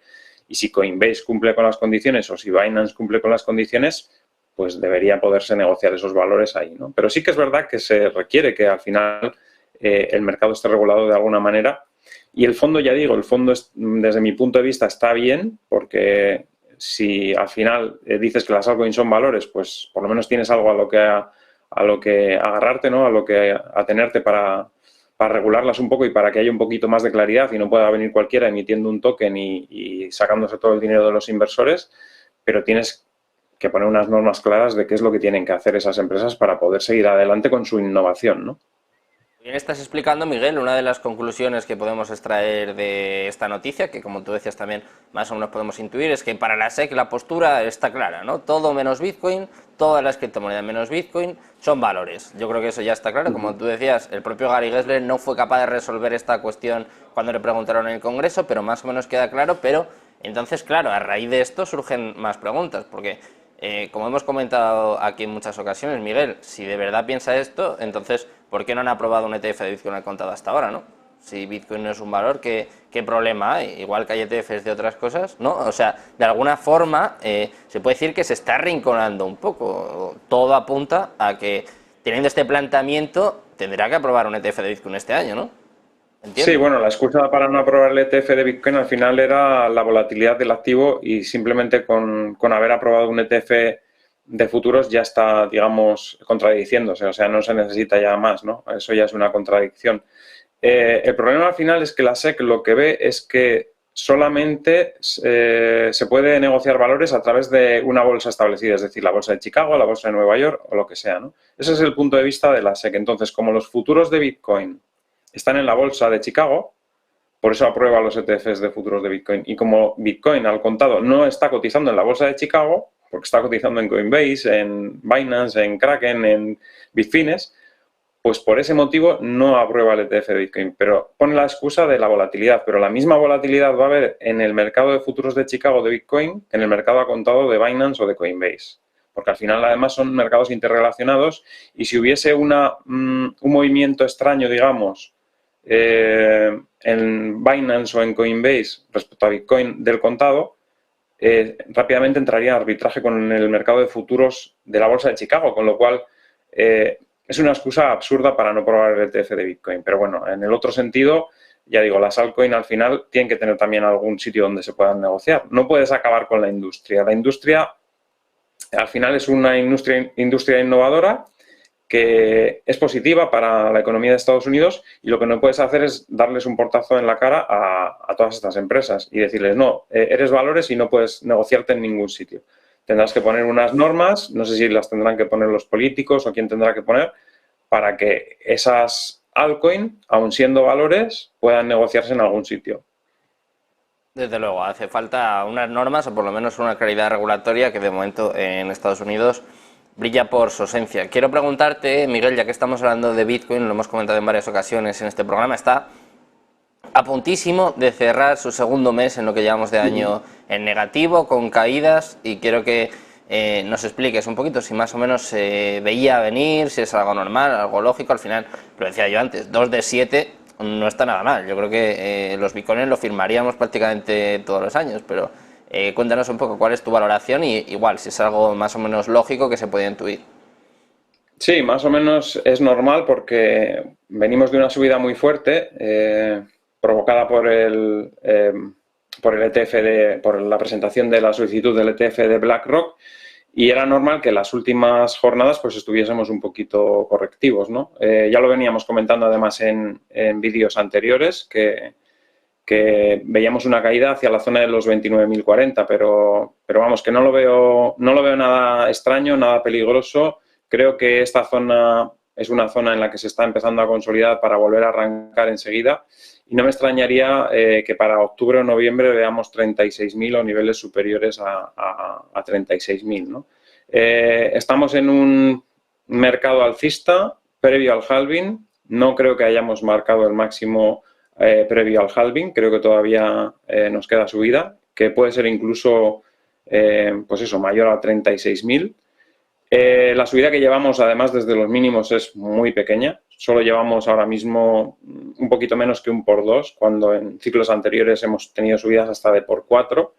Y si Coinbase cumple con las condiciones o si Binance cumple con las condiciones, pues debería poderse negociar esos valores ahí, ¿no? Pero sí que es verdad que se requiere que al final el mercado esté regulado de alguna manera. Y el fondo, ya digo, el fondo desde mi punto de vista está bien, porque si al final dices que las altcoins son valores, pues por lo menos tienes algo a lo que agarrarte, ¿no? A lo que atenerte para regularlas un poco y para que haya un poquito más de claridad y no pueda venir cualquiera emitiendo un token y sacándose todo el dinero de los inversores, pero tienes que poner unas normas claras de qué es lo que tienen que hacer esas empresas para poder seguir adelante con su innovación, ¿no? Bien, estás explicando, Miguel, una de las conclusiones que podemos extraer de esta noticia, que como tú decías también más o menos podemos intuir, es que para la SEC la postura está clara, ¿no? Todo menos Bitcoin, todas las criptomonedas menos Bitcoin son valores. Yo creo que eso ya está claro. Como tú decías, el propio Gary Gensler no fue capaz de resolver esta cuestión cuando le preguntaron en el Congreso, pero más o menos queda claro. Pero entonces, claro, a raíz de esto surgen más preguntas, porque como hemos comentado aquí en muchas ocasiones, Miguel, si de verdad piensa esto, entonces, ¿por qué no han aprobado un ETF de Bitcoin al contado hasta ahora, no? Si Bitcoin no es un valor, ¿qué problema hay? Igual que hay ETFs de otras cosas, ¿no? O sea, de alguna forma se puede decir que se está arrinconando un poco. Todo apunta a que, teniendo este planteamiento, tendrá que aprobar un ETF de Bitcoin este año, ¿no? Sí, bueno, la excusa para no aprobar el ETF de Bitcoin al final era la volatilidad del activo y simplemente con haber aprobado un ETF de futuros ya está, digamos, contradiciéndose, o sea, no se necesita ya más, ¿no? Eso ya es una contradicción. El problema al final es que la SEC lo que ve es que solamente se puede negociar valores a través de una bolsa establecida, es decir, la bolsa de Chicago, la bolsa de Nueva York o lo que sea, ¿no? Ese es el punto de vista de la SEC. Entonces, como los futuros de Bitcoin están en la bolsa de Chicago, por eso aprueba los ETFs de futuros de Bitcoin. Y como Bitcoin al contado no está cotizando en la bolsa de Chicago, porque está cotizando en Coinbase, en Binance, en Kraken, en Bitfinex, pues por ese motivo no aprueba el ETF de Bitcoin. Pero pone la excusa de la volatilidad, pero la misma volatilidad va a haber en el mercado de futuros de Chicago de Bitcoin que en el mercado a contado de Binance o de Coinbase. Porque al final además son mercados interrelacionados y si hubiese un movimiento extraño, digamos, en Binance o en Coinbase respecto a Bitcoin del contado, rápidamente entraría en arbitraje con el mercado de futuros de la bolsa de Chicago, con lo cual es una excusa absurda para no probar el ETF de Bitcoin. Pero bueno, en el otro sentido, ya digo, las altcoins al final tienen que tener también algún sitio donde se puedan negociar. No puedes acabar con la industria. La industria al final es una industria innovadora que es positiva para la economía de Estados Unidos y lo que no puedes hacer es darles un portazo en la cara a todas estas empresas y decirles, no, eres valores y no puedes negociarte en ningún sitio. Tendrás que poner unas normas, no sé si las tendrán que poner los políticos o quién tendrá que poner, para que esas altcoins, aun siendo valores, puedan negociarse en algún sitio. Desde luego, hace falta unas normas o por lo menos una claridad regulatoria que de momento en Estados Unidos brilla por su ausencia. Quiero preguntarte, Miguel, ya que estamos hablando de Bitcoin, lo hemos comentado en varias ocasiones en este programa, está a puntísimo de cerrar su segundo mes en lo que llevamos de año en negativo, con caídas, y quiero que nos expliques un poquito si más o menos se veía venir, si es algo normal, algo lógico. Al final, lo decía yo antes, 2 de 7 no está nada mal. Yo creo que los bitcoins lo firmaríamos prácticamente todos los años, pero cuéntanos un poco cuál es tu valoración y igual si es algo más o menos lógico que se puede intuir. Sí, más o menos es normal porque venimos de una subida muy fuerte provocada por el ETF, por la presentación de la solicitud del ETF de BlackRock, y era normal que en las últimas jornadas pues estuviésemos un poquito correctivos, ¿no? Ya lo veníamos comentando además en vídeos anteriores que veíamos una caída hacia la zona de los 29.040, pero vamos, que no lo veo nada extraño, nada peligroso. Creo que esta zona es una zona en la que se está empezando a consolidar para volver a arrancar enseguida. Y no me extrañaría que para octubre o noviembre veamos 36.000 o niveles superiores a 36.000, ¿no? Estamos en un mercado alcista previo al halving. No creo que hayamos marcado el máximo previo al halving. Creo que todavía nos queda subida, que puede ser incluso pues eso, mayor a 36.000. La subida que llevamos, además, desde los mínimos es muy pequeña. Solo llevamos ahora mismo un poquito menos que un por 2, cuando en ciclos anteriores hemos tenido subidas hasta de por 4.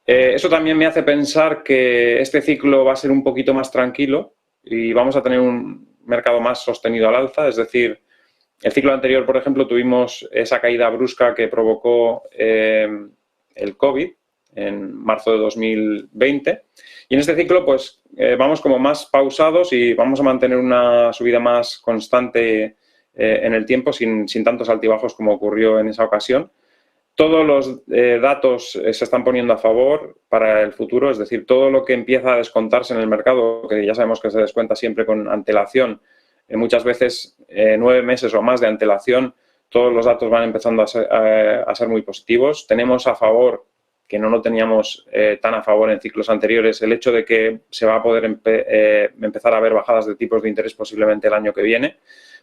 Eso también me hace pensar que este ciclo va a ser un poquito más tranquilo y vamos a tener un mercado más sostenido al alza. Es decir, el ciclo anterior, por ejemplo, tuvimos esa caída brusca que provocó el COVID en marzo de 2020. Y en este ciclo, pues, vamos como más pausados y vamos a mantener una subida más constante en el tiempo, sin tantos altibajos como ocurrió en esa ocasión. Todos los datos se están poniendo a favor para el futuro, es decir, todo lo que empieza a descontarse en el mercado, que ya sabemos que se descuenta siempre con antelación, muchas veces 9 meses o más de antelación, todos los datos van empezando a ser muy positivos. Tenemos a favor, que no lo teníamos tan a favor en ciclos anteriores, el hecho de que se va a poder empezar a ver bajadas de tipos de interés posiblemente el año que viene,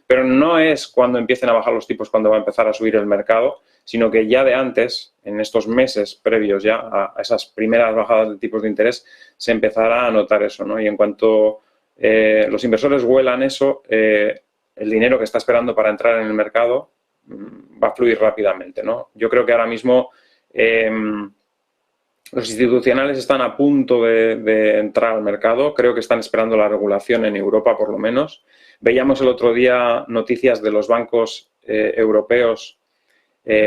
pero no es cuando empiecen a bajar los tipos cuando va a empezar a subir el mercado, sino que ya de antes, en estos meses previos ya a esas primeras bajadas de tipos de interés, se empezará a notar eso, ¿no? Y en cuanto los inversores huelan eso, el dinero que está esperando para entrar en el mercado va a fluir rápidamente, ¿no? Yo creo que ahora mismo los institucionales están a punto de entrar al mercado. Creo que están esperando la regulación en Europa, por lo menos. Veíamos el otro día noticias de los bancos europeos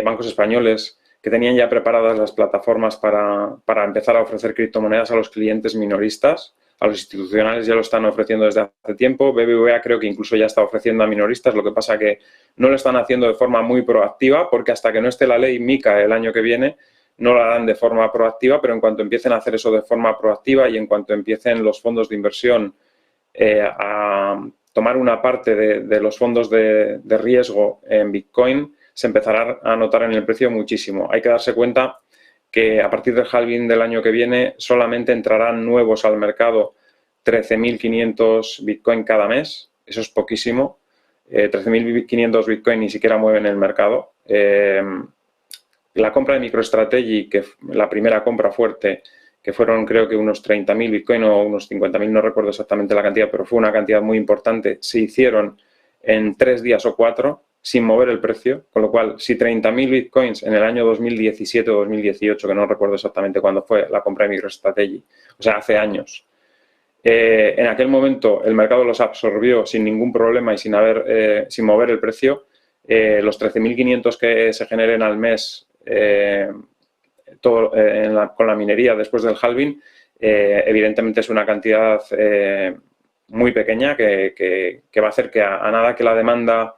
bancos españoles que tenían ya preparadas las plataformas para empezar a ofrecer criptomonedas a los clientes minoristas. A los institucionales ya lo están ofreciendo desde hace tiempo. BBVA creo que incluso ya está ofreciendo a minoristas, lo que pasa que no lo están haciendo de forma muy proactiva, porque hasta que no esté la ley MiCA el año que viene, no lo harán de forma proactiva, pero en cuanto empiecen a hacer eso de forma proactiva y en cuanto empiecen los fondos de inversión a tomar una parte de los fondos de riesgo en Bitcoin, se empezará a notar en el precio muchísimo. Hay que darse cuenta que a partir del halving del año que viene solamente entrarán nuevos al mercado 13.500 Bitcoin cada mes. Eso es poquísimo. 13.500 Bitcoin ni siquiera mueven el mercado. La compra de MicroStrategy, que la primera compra fuerte, que fueron creo que unos 30.000 Bitcoin o unos 50.000, no recuerdo exactamente la cantidad, pero fue una cantidad muy importante, se hicieron en 3 días o 4 sin mover el precio, con lo cual si 30.000 Bitcoins en el año 2017 o 2018, que no recuerdo exactamente cuándo fue la compra de MicroStrategy, o sea, hace años, en aquel momento el mercado los absorbió sin ningún problema y sin mover el precio, los 13.500 que se generen al mes con la minería después del halving, evidentemente es una cantidad muy pequeña que va a hacer que a nada que la demanda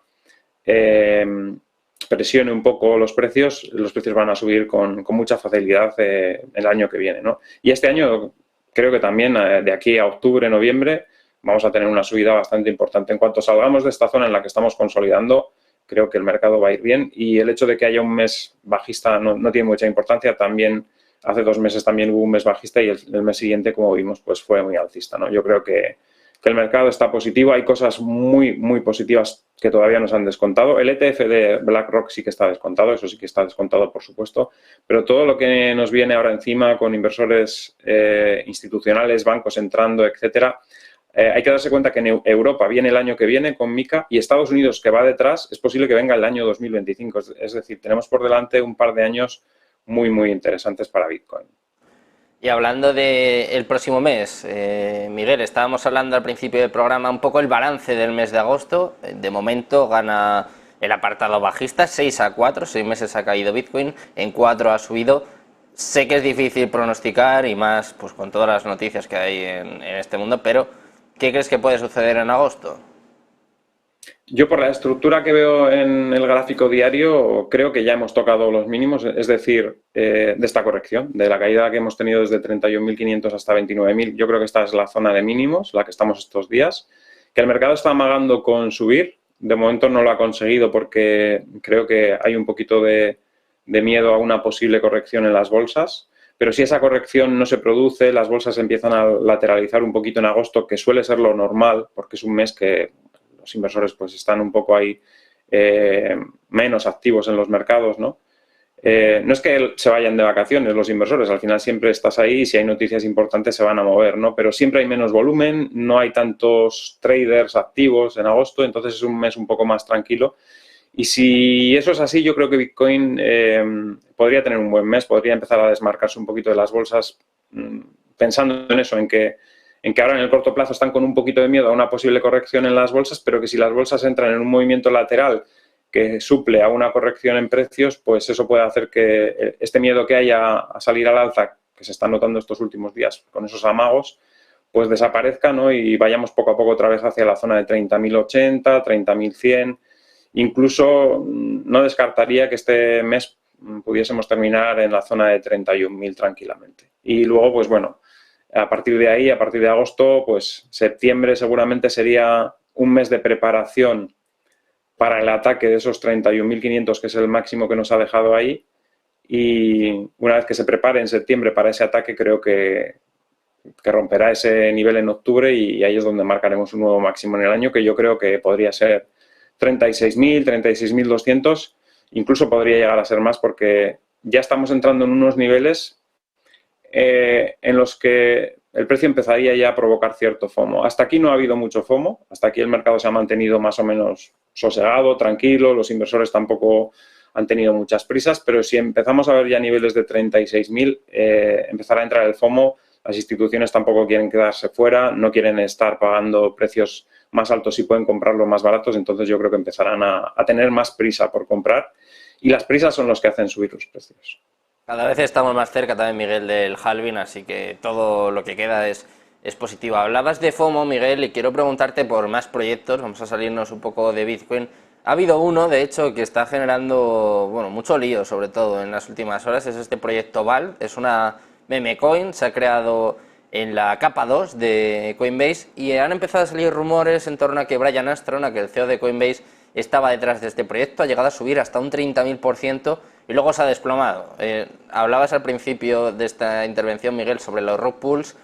presione un poco los precios van a subir con mucha facilidad el año que viene, ¿no? Y este año creo que también de aquí a octubre, noviembre, vamos a tener una subida bastante importante. En cuanto salgamos de esta zona en la que estamos consolidando, creo que el mercado va a ir bien, y el hecho de que haya un mes bajista no tiene mucha importancia. También hace 2 meses también hubo un mes bajista y el mes siguiente, como vimos, pues fue muy alcista, ¿no? Yo creo que el mercado está positivo. Hay cosas muy, muy positivas que todavía nos han descontado. El ETF de BlackRock sí que está descontado, eso sí que está descontado, por supuesto, pero todo lo que nos viene ahora encima con inversores institucionales, bancos entrando, etcétera, hay que darse cuenta que en Europa viene el año que viene con MiCA y Estados Unidos, que va detrás, es posible que venga el año 2025. Es decir, tenemos por delante un par de años muy, muy interesantes para Bitcoin. Y hablando del próximo mes, Miguel, estábamos hablando al principio del programa un poco el balance del mes de agosto. De momento gana el apartado bajista, 6-4, 6 meses ha caído Bitcoin, en 4 ha subido. Sé que es difícil pronosticar y más pues con todas las noticias que hay en este mundo, pero ¿qué crees que puede suceder en agosto? Yo, por la estructura que veo en el gráfico diario, creo que ya hemos tocado los mínimos, es decir, de esta corrección, de la caída que hemos tenido desde 31.500 hasta 29.000. Yo creo que esta es la zona de mínimos, la que estamos estos días. Que el mercado está amagando con subir, de momento no lo ha conseguido porque creo que hay un poquito de miedo a una posible corrección en las bolsas. Pero si esa corrección no se produce, las bolsas empiezan a lateralizar un poquito en agosto, que suele ser lo normal, porque es un mes que los inversores pues están un poco ahí menos activos en los mercados, ¿no? No es que se vayan de vacaciones los inversores, al final siempre estás ahí y si hay noticias importantes se van a mover, ¿no? Pero siempre hay menos volumen, no hay tantos traders activos en agosto, entonces es un mes un poco más tranquilo. Y si eso es así, yo creo que Bitcoin podría tener un buen mes, podría empezar a desmarcarse un poquito de las bolsas, pensando en eso, en que ahora en el corto plazo están con un poquito de miedo a una posible corrección en las bolsas, pero que si las bolsas entran en un movimiento lateral que suple a una corrección en precios, pues eso puede hacer que este miedo que haya a salir al alza, que se está notando estos últimos días con esos amagos, pues desaparezca, ¿no? Y vayamos poco a poco otra vez hacia la zona de 30.080, 30.100. Incluso no descartaría que este mes pudiésemos terminar en la zona de 31.000 tranquilamente. Y luego, pues bueno, a partir de ahí, a partir de agosto, pues septiembre seguramente sería un mes de preparación para el ataque de esos 31.500, que es el máximo que nos ha dejado ahí. Y una vez que se prepare en septiembre para ese ataque, creo que romperá ese nivel en octubre y ahí es donde marcaremos un nuevo máximo en el año, que yo creo que podría ser 36.000, 36.200, incluso podría llegar a ser más porque ya estamos entrando en unos niveles en los que el precio empezaría ya a provocar cierto FOMO. Hasta aquí no ha habido mucho FOMO, hasta aquí el mercado se ha mantenido más o menos sosegado, tranquilo, los inversores tampoco han tenido muchas prisas, pero si empezamos a ver ya niveles de 36.000, empezará a entrar el FOMO, las instituciones tampoco quieren quedarse fuera, no quieren estar pagando precios más altos y pueden comprarlo más baratos, entonces yo creo que empezarán a tener más prisa por comprar y las prisas son los que hacen subir los precios. Cada vez estamos más cerca también, Miguel, del halving, así que todo lo que queda es positivo. Hablabas de FOMO, Miguel, y quiero preguntarte por más proyectos. Vamos a salirnos un poco de Bitcoin. Ha habido uno, de hecho, que está generando mucho lío, sobre todo en las últimas horas. Es este proyecto VAL. Es una meme coin. Se ha creado en la capa 2 de Coinbase y han empezado a salir rumores en torno a que Brian Armstrong, que el CEO de Coinbase, estaba detrás de este proyecto. Ha llegado a subir hasta un 30.000% y luego se ha desplomado. Hablabas al principio de esta intervención, Miguel, sobre los rug pulls.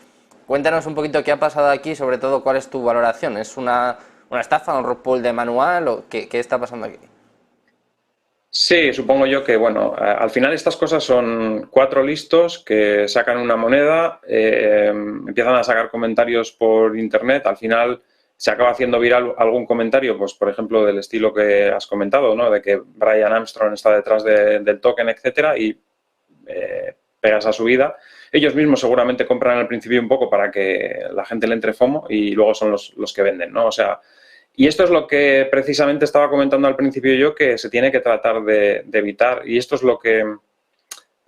Cuéntanos un poquito qué ha pasado aquí, sobre todo cuál es tu valoración. ¿Es una estafa, un rug pull de manual o qué está pasando aquí? Sí, supongo yo que, bueno, al final estas cosas son 4 listos que sacan una moneda, empiezan a sacar comentarios por internet, al final se acaba haciendo viral algún comentario, pues por ejemplo del estilo que has comentado, ¿no? De que Brian Armstrong está detrás del token, etcétera, y pega esa subida. Ellos mismos seguramente compran al principio un poco para que la gente le entre FOMO y luego son los que venden, ¿no? O sea, y esto es lo que precisamente estaba comentando al principio yo, que se tiene que tratar de evitar, y esto es lo que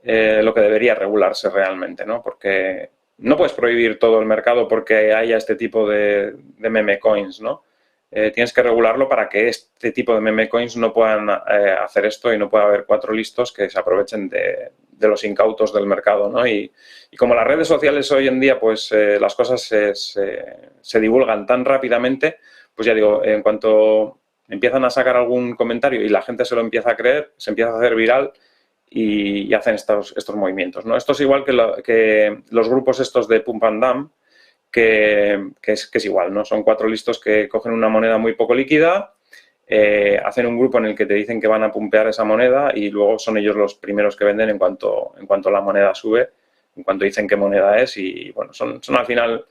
debería regularse realmente, ¿no? Porque no puedes prohibir todo el mercado porque haya este tipo de meme coins, ¿no? Tienes que regularlo para que este tipo de meme coins no puedan hacer esto y no pueda haber 4 listos que se aprovechen de los incautos del mercado, ¿no? Y como las redes sociales hoy en día, pues las cosas se divulgan tan rápidamente, pues ya digo, en cuanto empiezan a sacar algún comentario y la gente se lo empieza a creer, se empieza a hacer viral y hacen estos movimientos, ¿no? Esto es igual que los grupos estos de Pump and Dump, que es igual, ¿no? Son 4 listos que cogen una moneda muy poco líquida, hacen un grupo en el que te dicen que van a pumpear esa moneda y luego son ellos los primeros que venden en cuanto la moneda sube, en cuanto dicen qué moneda es y, bueno, son al final,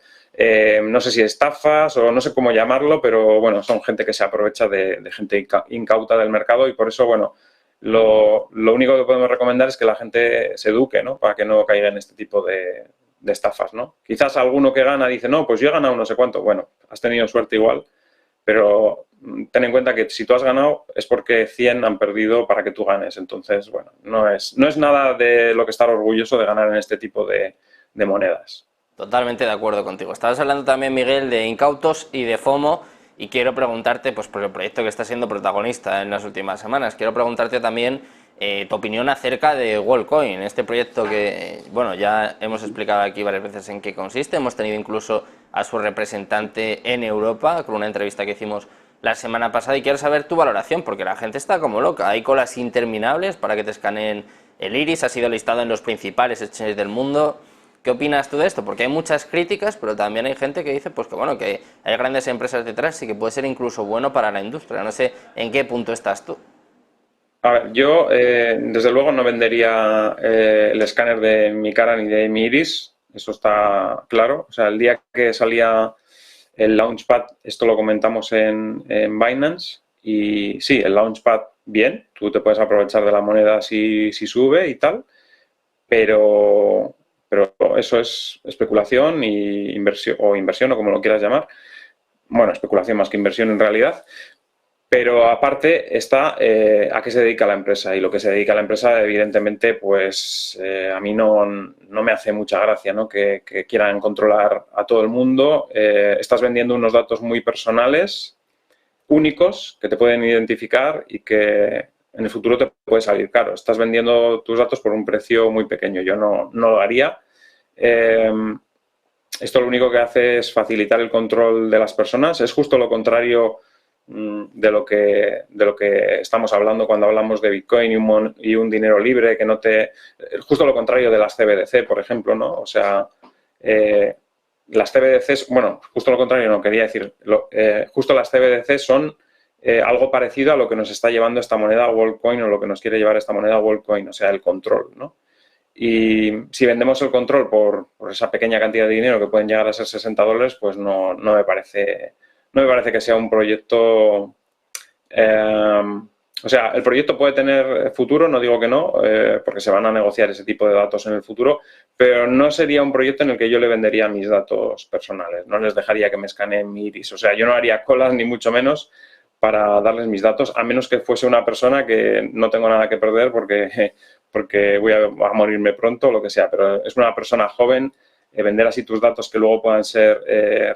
no sé si estafas o no sé cómo llamarlo, pero, bueno, son gente que se aprovecha de gente incauta del mercado y por eso, bueno, lo único que podemos recomendar es que la gente se eduque, ¿no? Para que no caiga en este tipo de estafas, ¿no? Quizás alguno que gana dice, no, pues yo he ganado no sé cuánto. Bueno, has tenido suerte igual, pero ten en cuenta que si tú has ganado es porque 100 han perdido para que tú ganes. Entonces, bueno, no es nada de lo que estar orgulloso de ganar en este tipo de monedas. Totalmente de acuerdo contigo. Estabas hablando también, Miguel, de incautos y de FOMO y quiero preguntarte, pues por el proyecto que está siendo protagonista en las últimas semanas, quiero preguntarte también tu opinión acerca de Worldcoin, este proyecto que, bueno, ya hemos explicado aquí varias veces en qué consiste, hemos tenido incluso a su representante en Europa con una entrevista que hicimos la semana pasada y quiero saber tu valoración porque la gente está como loca, hay colas interminables para que te escaneen el iris, ha sido listado en los principales exchanges del mundo. ¿Qué opinas tú de esto? Porque hay muchas críticas, pero también hay gente que dice pues que bueno, que hay grandes empresas detrás y que puede ser incluso bueno para la industria. No sé en qué punto estás tú. A ver, yo desde luego no vendería el escáner de mi cara ni de mi iris, eso está claro. O sea, el día que salía el Launchpad, esto lo comentamos en Binance, y sí, el Launchpad bien, tú te puedes aprovechar de la moneda si sube y tal, pero eso es especulación y inversión, o como lo quieras llamar. Bueno, especulación más que inversión en realidad. Pero aparte está a qué se dedica la empresa. Y lo que se dedica la empresa, evidentemente, pues a mí no me hace mucha gracia, ¿no? Que quieran controlar a todo el mundo. Estás vendiendo unos datos muy personales, únicos, que te pueden identificar y que en el futuro te puede salir caro. Estás vendiendo tus datos por un precio muy pequeño. Yo no lo haría. Esto lo único que hace es facilitar el control de las personas. Es justo lo contrario de lo que estamos hablando cuando hablamos de Bitcoin y un dinero libre que no te... Justo lo contrario de las CBDC, por ejemplo, ¿no? O sea, las CBDC, bueno, justo lo contrario no, quería decir, justo las CBDC son algo parecido a lo que nos está llevando esta moneda Worldcoin o lo que nos quiere llevar esta moneda Worldcoin, o sea, el control, ¿no? Y si vendemos el control por esa pequeña cantidad de dinero que pueden llegar a ser $60, pues no me parece que sea un proyecto O sea, el proyecto puede tener futuro, no digo que no, porque se van a negociar ese tipo de datos en el futuro, pero no sería un proyecto en el que yo le vendería mis datos personales. No les dejaría que me escaneen mi iris. O sea, yo no haría colas, ni mucho menos, para darles mis datos, a menos que fuese una persona que no tengo nada que perder porque voy a morirme pronto o lo que sea. Pero es una persona joven, vender así tus datos que luego puedan ser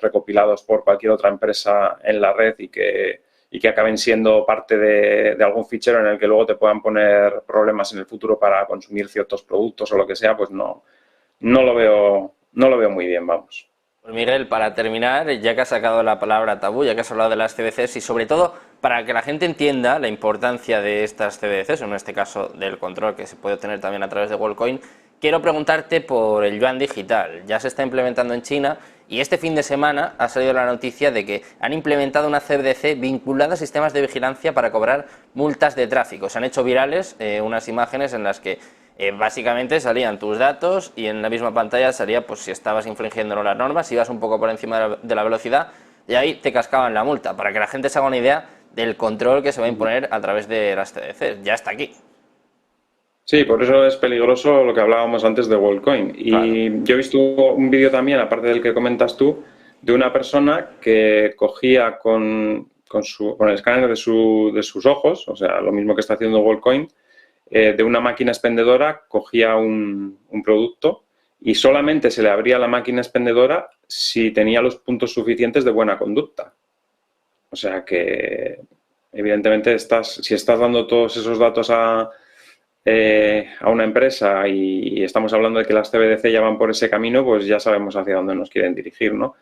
recopilados por cualquier otra empresa en la red y que acaben siendo parte de algún fichero en el que luego te puedan poner problemas en el futuro para consumir ciertos productos o lo que sea, pues no lo veo muy bien, vamos. Pues Miguel, para terminar, ya que has sacado la palabra tabú, ya que has hablado de las CBDCs y sobre todo para que la gente entienda la importancia de estas CBDCs, en este caso del control que se puede obtener también a través de WorldCoin, quiero preguntarte por el yuan digital. Ya se está implementando en China y este fin de semana ha salido la noticia de que han implementado una CBDC vinculada a sistemas de vigilancia para cobrar multas de tráfico. Se han hecho virales unas imágenes en las que básicamente salían tus datos y en la misma pantalla salía pues si estabas infringiendo o no las normas, si ibas un poco por encima de la velocidad y ahí te cascaban la multa, para que la gente se haga una idea del control que se va a imponer a través de las CBDCs. Ya está aquí. Sí, por eso es peligroso lo que hablábamos antes de WorldCoin. Y claro, yo he visto un vídeo también, aparte del que comentas tú, de una persona que cogía con el escáner de sus ojos, o sea, lo mismo que está haciendo WorldCoin, de una máquina expendedora cogía un producto y solamente se le abría la máquina expendedora si tenía los puntos suficientes de buena conducta. O sea que, evidentemente, si estás dando todos esos datos a una empresa y estamos hablando de que las CBDC ya van por ese camino, pues ya sabemos hacia dónde nos quieren dirigir, ¿no?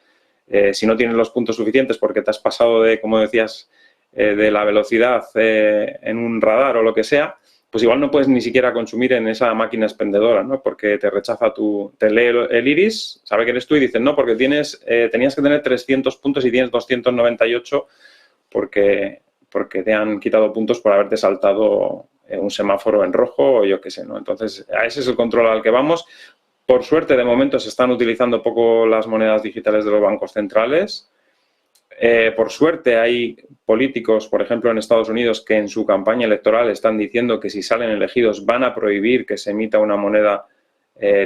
Si no tienes los puntos suficientes porque te has pasado de, como decías, de la velocidad en un radar o lo que sea, pues igual no puedes ni siquiera consumir en esa máquina expendedora, ¿no? Porque te rechaza te lee el iris, sabe que eres tú y dice, no, porque tenías que tener 300 puntos y tienes 298 porque te han quitado puntos por haberte saltado un semáforo en rojo o yo qué sé, ¿no? Entonces, ese es el control al que vamos. Por suerte, de momento, se están utilizando poco las monedas digitales de los bancos centrales. Por suerte, hay políticos, por ejemplo, en Estados Unidos, que en su campaña electoral están diciendo que si salen elegidos van a prohibir que se emita una moneda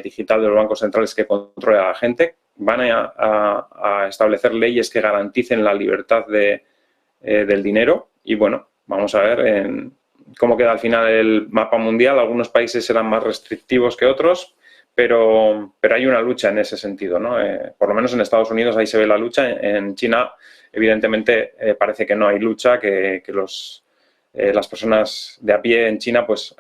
digital de los bancos centrales que controle a la gente. Van a establecer leyes que garanticen la libertad del dinero. Y bueno, vamos a ver cómo queda al final el mapa mundial. Algunos países serán más restrictivos que otros, pero hay una lucha en ese sentido, ¿no? Por lo menos en Estados Unidos ahí se ve la lucha. En China, evidentemente, parece que no hay lucha, que las personas de a pie en China pues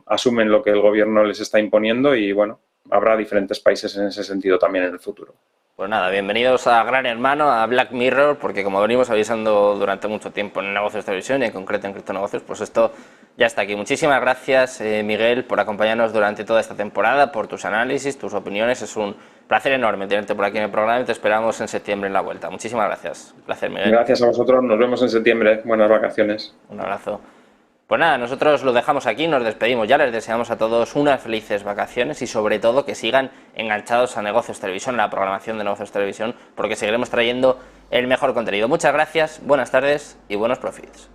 asumen lo que el gobierno les está imponiendo y, bueno, habrá diferentes países en ese sentido también en el futuro. Pues nada, bienvenidos a Gran Hermano, a Black Mirror, porque como venimos avisando durante mucho tiempo en Negocios de Televisión y en concreto en Criptonegocios, pues esto ya está aquí. Muchísimas gracias, Miguel, por acompañarnos durante toda esta temporada, por tus análisis, tus opiniones. Es un placer enorme tenerte por aquí en el programa y te esperamos en septiembre en la vuelta. Muchísimas gracias. Un placer, Miguel. Gracias a vosotros. Nos vemos en septiembre. Buenas vacaciones. Un abrazo. Pues nada, nosotros lo dejamos aquí, nos despedimos ya, les deseamos a todos unas felices vacaciones y sobre todo que sigan enganchados a Negocios Televisión, a la programación de Negocios Televisión, porque seguiremos trayendo el mejor contenido. Muchas gracias, buenas tardes y buenos profits.